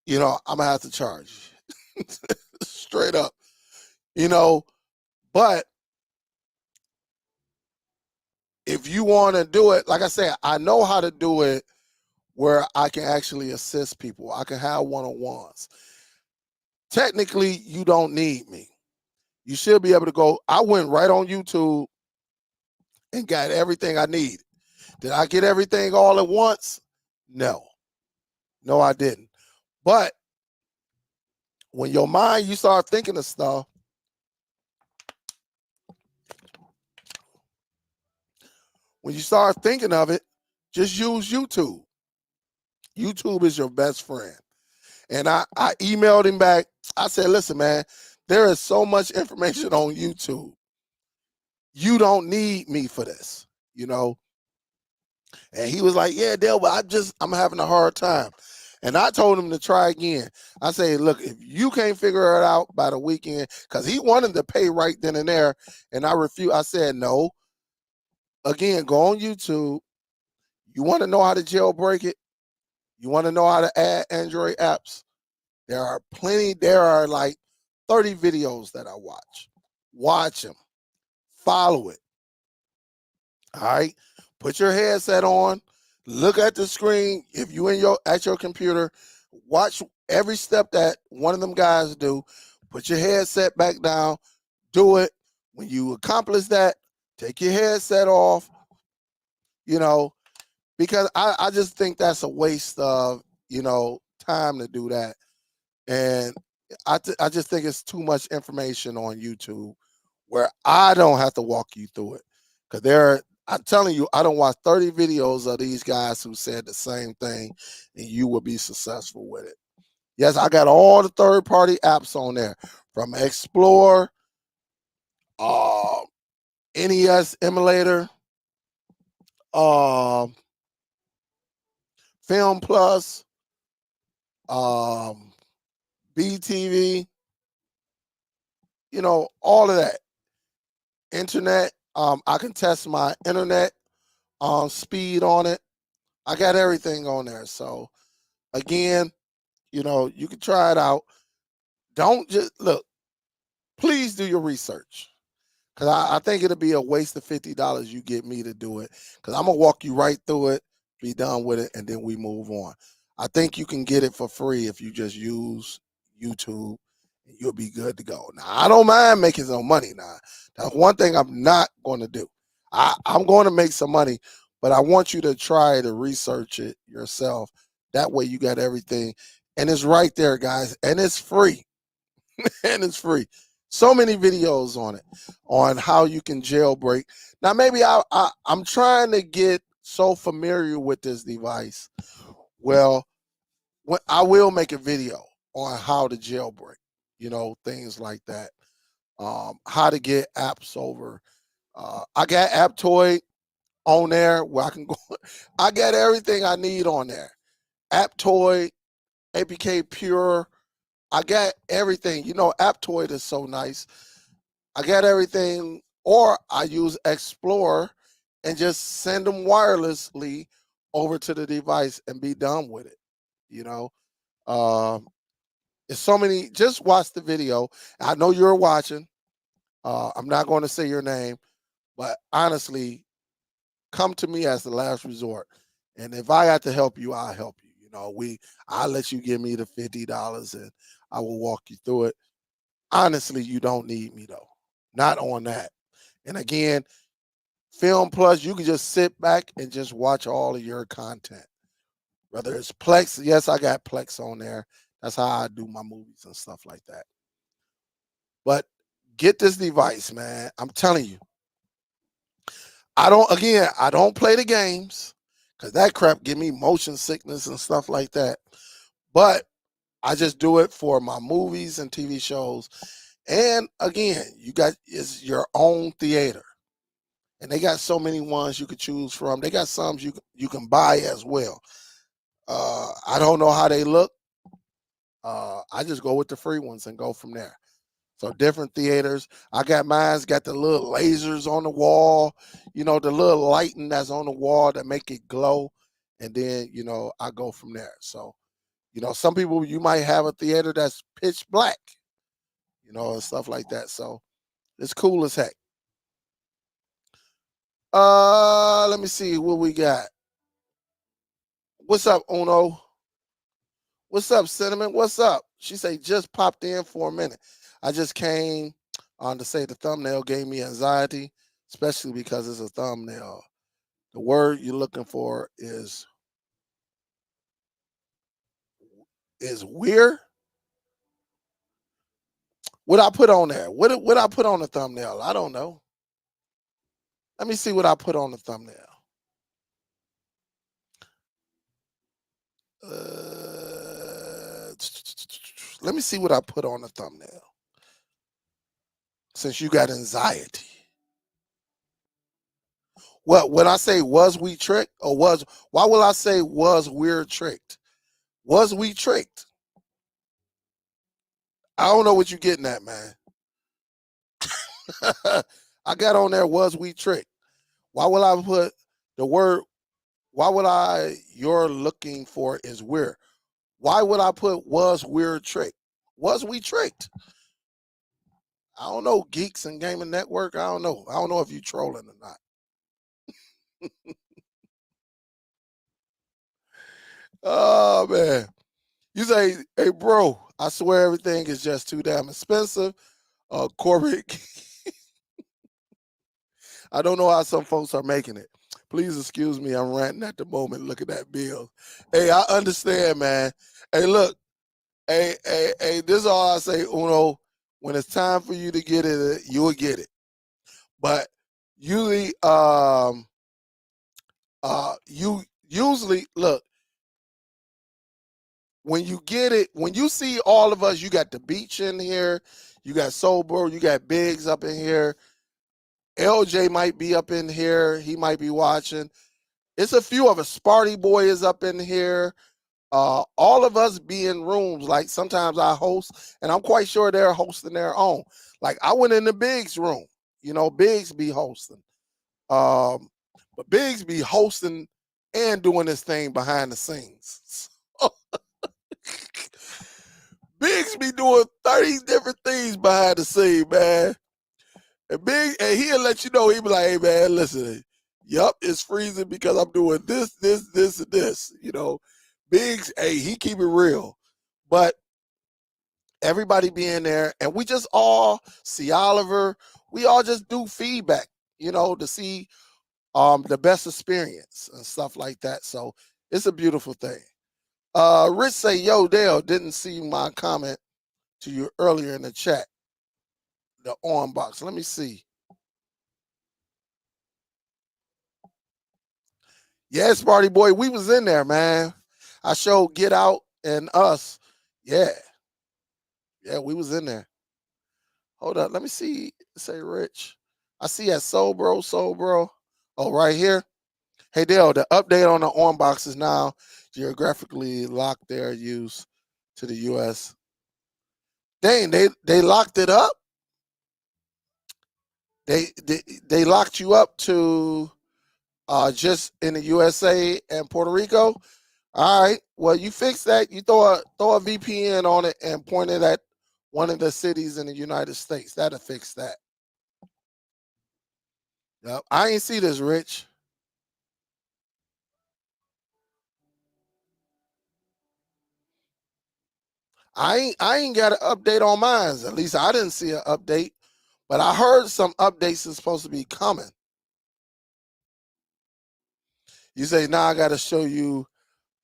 you know, I'm gonna have to charge you. Straight up. You know, but if you want to do it, like I said, I know how to do it where I can actually assist people. I can have one-on-ones. Technically, you don't need me. You should be able to go. I went right on YouTube and got everything I need. Did I get everything all at once? No. No, I didn't. But when your mind, you start thinking of stuff, when you start thinking of it, just use YouTube. YouTube is your best friend. And I emailed him back. I said, listen, man, there is so much information on YouTube. You don't need me for this, you know? And he was like, yeah, Dale, but I'm having a hard time. And I told him to try again. I say, look, if you can't figure it out by the weekend, because he wanted to pay right then and there, and I refused. I said, no. Again, go on YouTube. You want to know how to jailbreak it? You want to know how to add Android apps? There are like 30 videos that I watch. Watch them. Follow it. All right. Put your headset on. Look at the screen. If you at your computer, watch every step that one of them guys do. Put your headset back down. Do it. When you accomplish that, take your headset off. You know, because I just think that's a waste of, you know, time to do that. And I just think it's too much information on YouTube where I don't have to walk you through it. Because I'm telling you, I don't watch 30 videos of these guys who said the same thing, and you will be successful with it. Yes, I got all the third-party apps on there, from Explore, uh, NES emulator, um, Film Plus, um, BTV, all of that. Internet. I can test my internet speed on it. I got everything on there. So again, you can try it out. Don't just look. Please do your research. Cause I think it'll be a waste of $50 you get me to do it. Cause I'm gonna walk you right through it, be done with it, and then we move on. I think you can get it for free if you just use YouTube. You'll be good to go. Now I don't mind making some money. Now that's one thing I'm not going to do. I'm going to make some money, but I want you to try to research it yourself. That way you got everything, and it's right there, guys, and it's free. And it's free. So many videos on it, on how you can jailbreak. Now, maybe I'm trying to get so familiar with this device. Well, I will make a video on how to jailbreak, things like that. How to get apps over. I got Aptoid on there where I can go. I got everything I need on there. Aptoid, APK Pure. I got everything. Aptoid is so nice. I got everything, or I use Explorer and just send them wirelessly over to the device and be done with it. You know, it's so many. Just watch the video. I know you're watching. I'm not going to say your name, but honestly, come to me as the last resort. And if I have to help you, I'll help you. I'll let you give me the $50 and I will walk you through it. Honestly, you don't need me though. Not on that. And again, Film Plus, you can just sit back and just watch all of your content. Whether it's Plex, yes, I got Plex on there. That's how I do my movies and stuff like that. But get this device, man. I'm telling you. I don't play the games because that crap give me motion sickness and stuff like that. But I just do it for my movies and TV shows. And again, it's your own theater. And they got so many ones you could choose from. They got some you can buy as well. I don't know how they look. I just go with the free ones and go from there. So different theaters. I got mine's got the little lasers on the wall, the little lighting that's on the wall that make it glow. And then, I go from there. So, some people you might have a theater that's pitch black, and stuff like that. So it's cool as heck. Let me see what we got. What's up, Uno? What's up, Cinnamon? What's up? She say just popped in for a minute. I just came on to say the thumbnail gave me anxiety, especially because it's a thumbnail. The word you're looking for is weird. What I put on there? What I put on the thumbnail? I don't know. Let me see what I put on the thumbnail. Let me see what I put on the thumbnail. Since you got anxiety. Well, when I say was we tricked or why will I say was we're tricked? Was we tricked? I don't know what you're getting at, man. I got on there, was we tricked? Why will I put the word, you're looking for is weird? Why would I put was we're tricked? Was we tricked? I don't know, Geeks and Gaming Network. I don't know. I don't know if you trolling or not. Oh, man. You say, hey, bro, I swear everything is just too damn expensive. Corporate. I don't know how some folks are making it. Please excuse me. I'm ranting at the moment. Look at that bill. Hey, I understand, man. Hey, look. Hey, this is all I say, Uno. When it's time for you to get it, you will get it. But usually, You usually look when you get it, when you see all of us, you got the beach in here, you got Sober, you got Biggs up in here, LJ might be up in here, he might be watching. It's a few of us. Sparty Boy is up in here. All of us be in rooms. Like sometimes I host, and I'm quite sure they're hosting their own. Like I went in the Biggs room. You know, Biggs be hosting. Um, but Biggs be hosting and doing this thing behind the scenes. Biggs be doing 30 different things behind the scene, man. And he'll let you know, he'll be like, hey man, listen, yup, it's freezing because I'm doing this, and this. You know, Biggs, hey, he keep it real. But everybody being there, and we just all see Oliver, we all just do feedback, you know, to see the best experience and stuff like that. So it's a beautiful thing. Rich say, yo, Dale, didn't see my comment to you earlier in the chat, the on box. Let me see. Yes, Party Boy, we was in there, man. I showed Get Out and Us. Yeah. Yeah, we was in there. Hold up. Let me see. Say Rich. I see at Soul Bro, Soul Bro. Oh, right here. Hey Dale, the update on the on box is now geographically locked their use to the US. Dang, they locked it up. They locked you up to just in the USA and Puerto Rico. All right. Well, you fix that. You throw a VPN on it and point it at one of the cities in the United States. That'll fix that. Yep. I ain't see this, Rich. I ain't got an update on mine. At least I didn't see an update. But I heard some updates is supposed to be coming. You say now I got to show you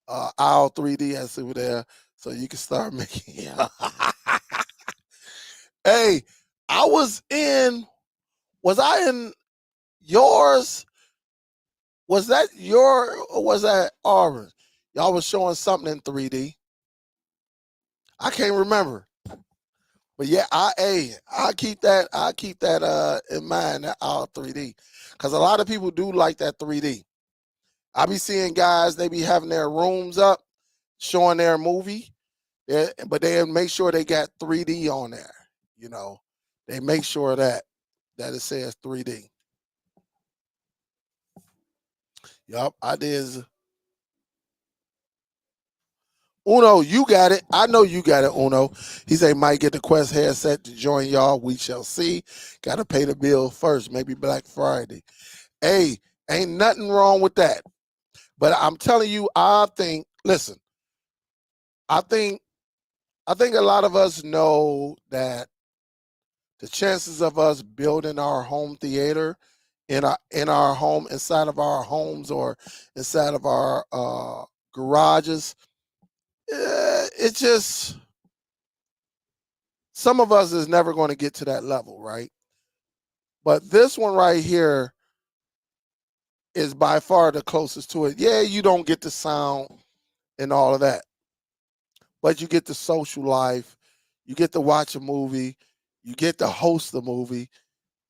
our 3D as over there so you can start making. Hey, I was in. Was I in yours? Was that your or was that ours? Y'all was showing something in 3D. I can't remember. But yeah, I keep that in mind, that our 3D. Cause a lot of people do like that 3D. I be seeing guys, they be having their rooms up, showing their movie, but they make sure they got 3D on there. You know, they make sure that it says 3D. Yup, I did. Uno, you got it. I know you got it, Uno. He said, might get the Quest headset to join y'all. We shall see. Got to pay the bill first, maybe Black Friday. Hey, ain't nothing wrong with that. But I'm telling you, listen, I think I think a lot of us know that the chances of us building our home theater in our home, inside of our homes or inside of our garages, it just, some of us is never going to get to that level, right? But this one right here is by far the closest to it. Yeah, you don't get the sound and all of that, but you get the social life, you get to watch a movie, you get to host the movie,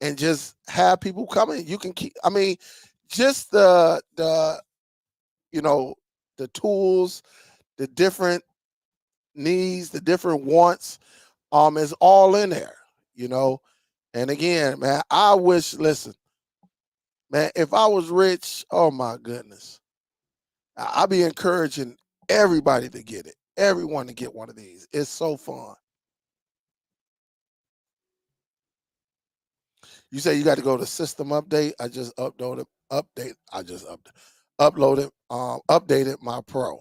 and just have people come in. You can keep. I mean, just the you know the tools, the different needs, the different wants, is all in there. You know, and again, man, I wish. Listen, man, if I was rich, oh my goodness, I'd be encouraging everybody to get it, everyone to get one of these. It's so fun. You say you got to go to system update. I just uploaded update. I just uploaded updated my pro.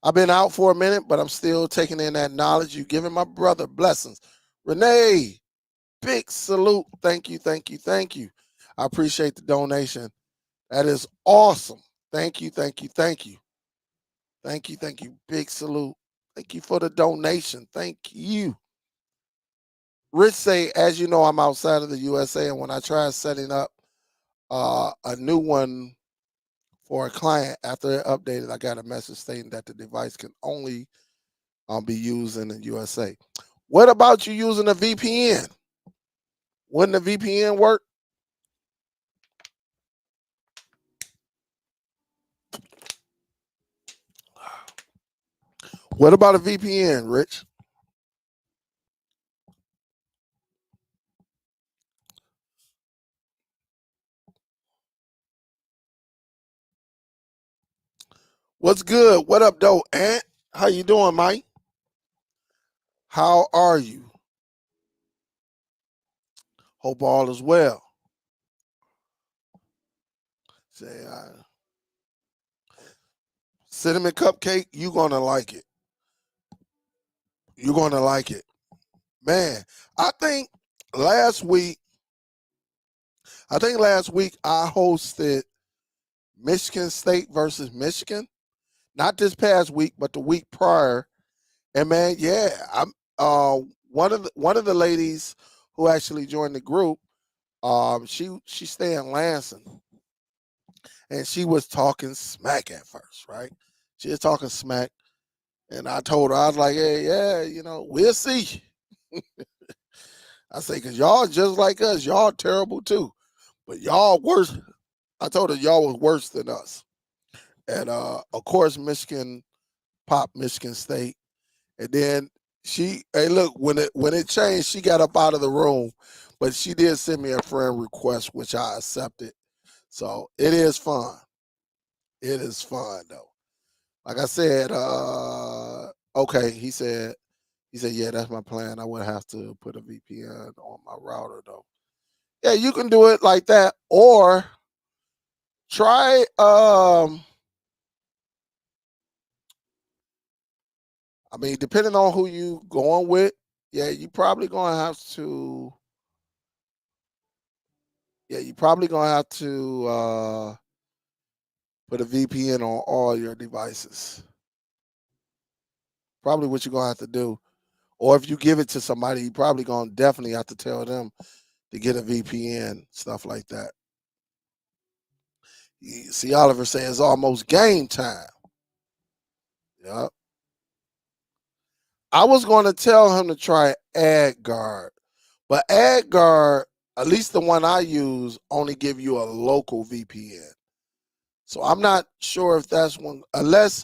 I've been out for a minute, but I'm still taking in that knowledge you giving my brother. Blessings. Renee, big salute. Thank you, thank you, thank you. I appreciate the donation. That is awesome. Thank you, thank you, thank you. Thank you, thank you. Big salute. Thank you for the donation. Thank you. Rich say, as you know, I'm outside of the USA, and when I try setting up a new one for a client. After it updated, I got a message stating that the device can only be used in the USA. What about you using a VPN? Wouldn't a VPN work? What about a VPN, Rich? What's good? What up, though, Ant? How you doing, Mike? How are you? Hope all is well. Say, cinnamon cupcake, you gonna like it. You're gonna like it, man. I think last week, I hosted Michigan State versus Michigan. Not this past week, but the week prior. And man, yeah, I'm one of the ladies who actually joined the group. She stay in Lansing, and she was talking smack at first, right? She was talking smack, and I told her, I was like, hey, yeah, we'll see. I say, cause y'all just like us, y'all terrible too, but y'all worse. I told her y'all was worse than us, and of course Michigan popped Michigan State, and then hey, look, when it changed, she got up out of the room, but she did send me a friend request, which I accepted. So it is fun. It is fun though. Like I said, okay, he said, yeah, that's my plan. I would have to put a VPN on my router though. Yeah, you can do it like that, or try. I mean, depending on who you going with, yeah, you probably gonna have to. Yeah, you probably gonna have to put a VPN on all your devices. Probably what you're gonna have to do. Or if you give it to somebody, you probably gonna definitely have to tell them to get a VPN, stuff like that. You see, Oliver saying it's almost game time. Yeah. I was going to tell him to try AdGuard, but AdGuard, at least the one I use, only give you a local VPN. So I'm not sure if that's one, unless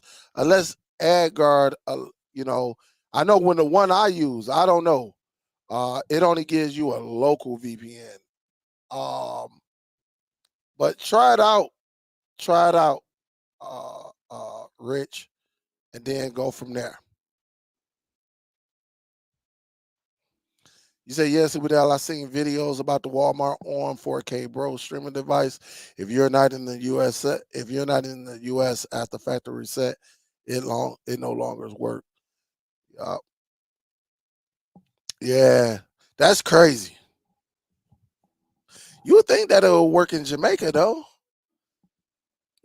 AdGuard, I know when the one I use, I don't know. It only gives you a local VPN. But try it out. Try it out, Rich, and then go from there. You say yes, Superdell. I seen videos about the Walmart on 4K Bro streaming device. If you're not in the US, after factory reset, it no longer works. Yup. Yeah, that's crazy. You would think that it'll work in Jamaica though.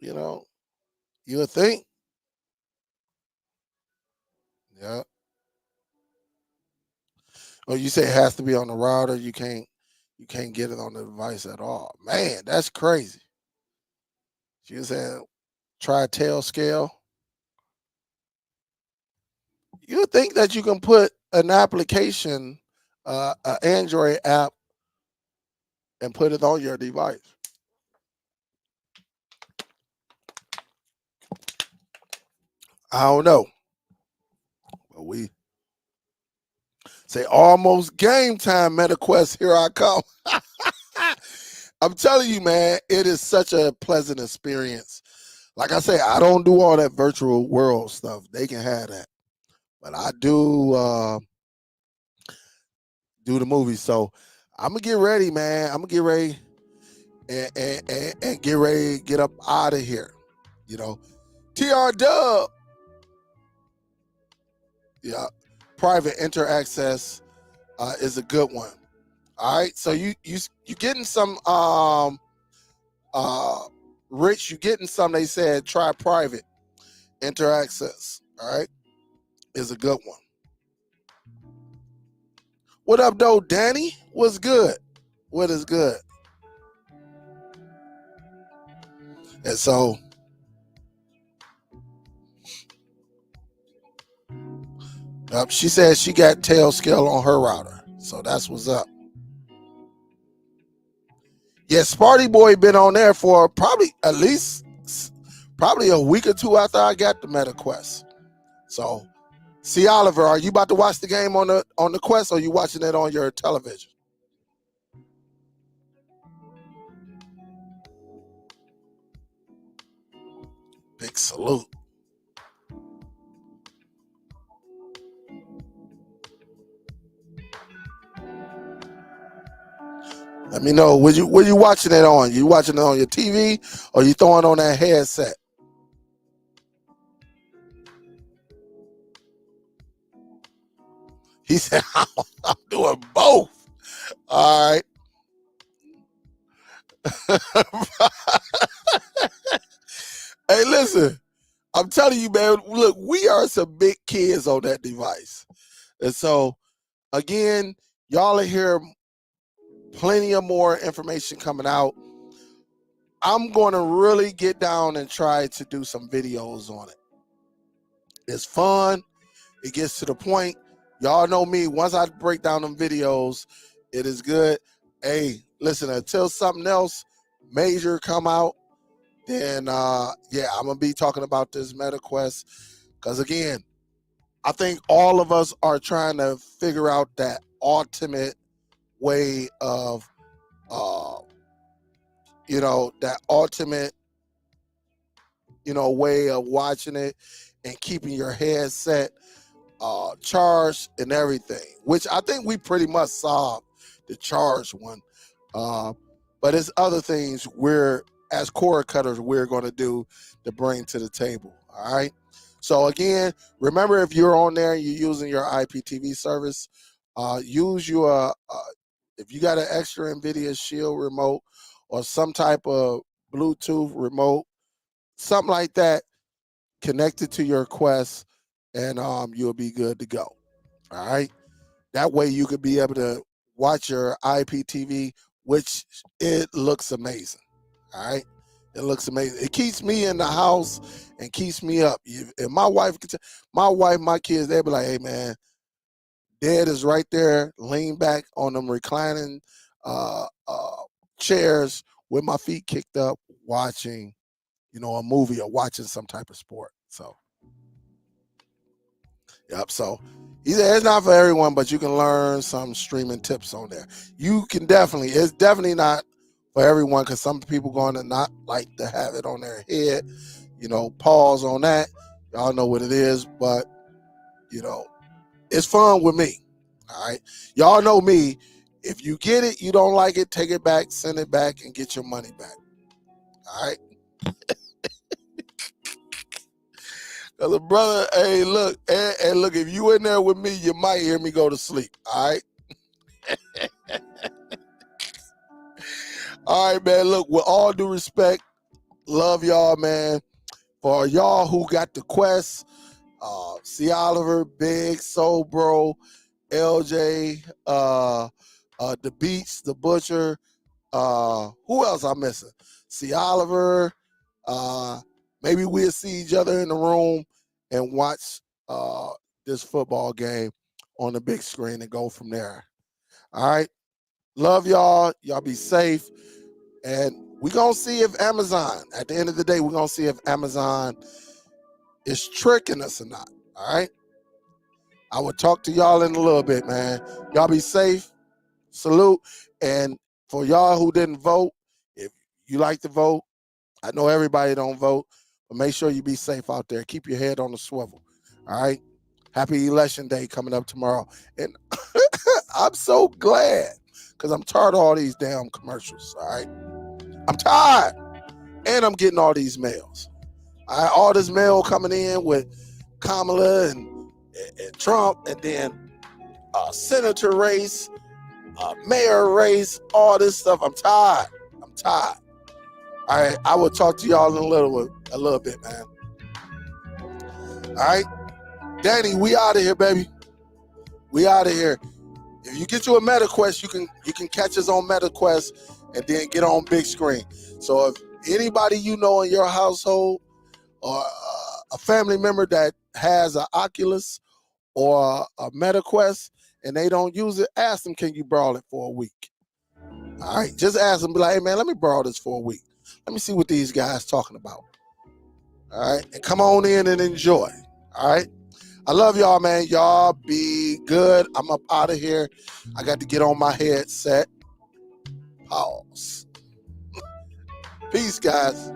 You know, you would think. Yeah. Oh, you say it has to be on the router. You can't get it on the device at all. Man, that's crazy. She was saying try tail scale. You would think that you can put an application, an Android app, and put it on your device. I don't know, but we say almost game time. MetaQuest, here I come. I'm telling you, man, it is such a pleasant experience. Like I say, I don't do all that virtual world stuff. They can have that, but I do the movies. So I'm gonna get ready, man. I'm gonna get ready and get ready, get up out of here. You know, TR Dub. Yeah, private enter access is a good one. All right, so you getting some uh Rich, you getting some. They said try private enter access. All right, is a good one. What up, though, Danny? What's good? What is good? And so, she said she got tail scale on her router. So that's what's up. Yeah, Sparty Boy been on there for probably at least a week or two after I got the MetaQuest. So, see, Oliver, are you about to watch the game on the Quest, or are you watching it on your television? Big salute. Let me know. Were you watching it on? You watching it on your TV, or you throwing on that headset? He said, I'm doing both. All right. Hey, listen, I'm telling you, man, look, we are some big kids on that device. And so, again, y'all are here, plenty of more information coming out. I'm going to really get down and try to do some videos on it. It's fun. It gets to the point. Y'all know me. Once I break down them videos, it is good. Hey, listen, until something else major come out, then yeah, I'm gonna be talking about this MetaQuest. Because again, I think all of us are trying to figure out that ultimate way of that ultimate way of watching it and keeping your headset charged and everything, which I think we pretty much solved the charge one. But it's other things we're, as cord cutters, we're going to do to bring to the table. All right. So again, remember, if you're on there and you're using your IPTV service, use your if you got an extra NVIDIA Shield remote or some type of Bluetooth remote, something like that, connected to your Quest, and you'll be good to go. All right. That way you could be able to watch your IPTV, which it looks amazing. All right. It looks amazing. It keeps me in the house and keeps me up. If my wife, my kids, they'll be like, hey, man, Dad is right there, lean back on them reclining chairs with my feet kicked up, watching, a movie or watching some type of sport. So, yep. So, it's not for everyone, but you can learn some streaming tips on there. It's definitely not for everyone, because some people going to not like to have it on their head. Pause on that. Y'all know what it is, but it's fun with me. All right. Y'all know me. If you get it, you don't like it, take it back, send it back, and get your money back. All right. Cause a brother, hey, look, and look, if you in there with me, you might hear me go to sleep. All right. All right, man. Look, with all due respect, love y'all, man. For y'all who got the Quest, C. Oliver, Big, Soul Bro, LJ, the Beats, the Butcher, who else I'm missing? C. Oliver. Maybe we'll see each other in the room and watch this football game on the big screen and go from there. All right. Love y'all. Y'all be safe. And we're going to see if Amazon, at the end of the day, we're going to see if Amazon is tricking us or not. All right. I will talk to y'all in a little bit, man. Y'all be safe. Salute. And for y'all who didn't vote, if you like to vote, I know everybody don't vote, but make sure you be safe out there. Keep your head on the swivel. All right. Happy election day coming up tomorrow. And I'm so glad, because I'm tired of all these damn commercials. All right. I'm tired. And I'm getting all these mails. All right. All this mail coming in with Kamala and Trump, and then senator race, mayor race, all this stuff. I'm tired. All right. I will talk to y'all in a little bit, man. All right. Danny, we out of here, baby. We out of here. If you get you a MetaQuest, you can catch us on MetaQuest and then get on big screen. So Anybody you know in your household or a family member that has an Oculus or a MetaQuest and they don't use it, ask them, can you borrow it for a week? All right, just ask them, be like, hey man, let me borrow this for a week. Let me see what these guys talking about. All right, and come on in and enjoy. All right, I love y'all, man. Y'all be good. I'm up out of here. I got to get on my headset. Pause. Peace, guys.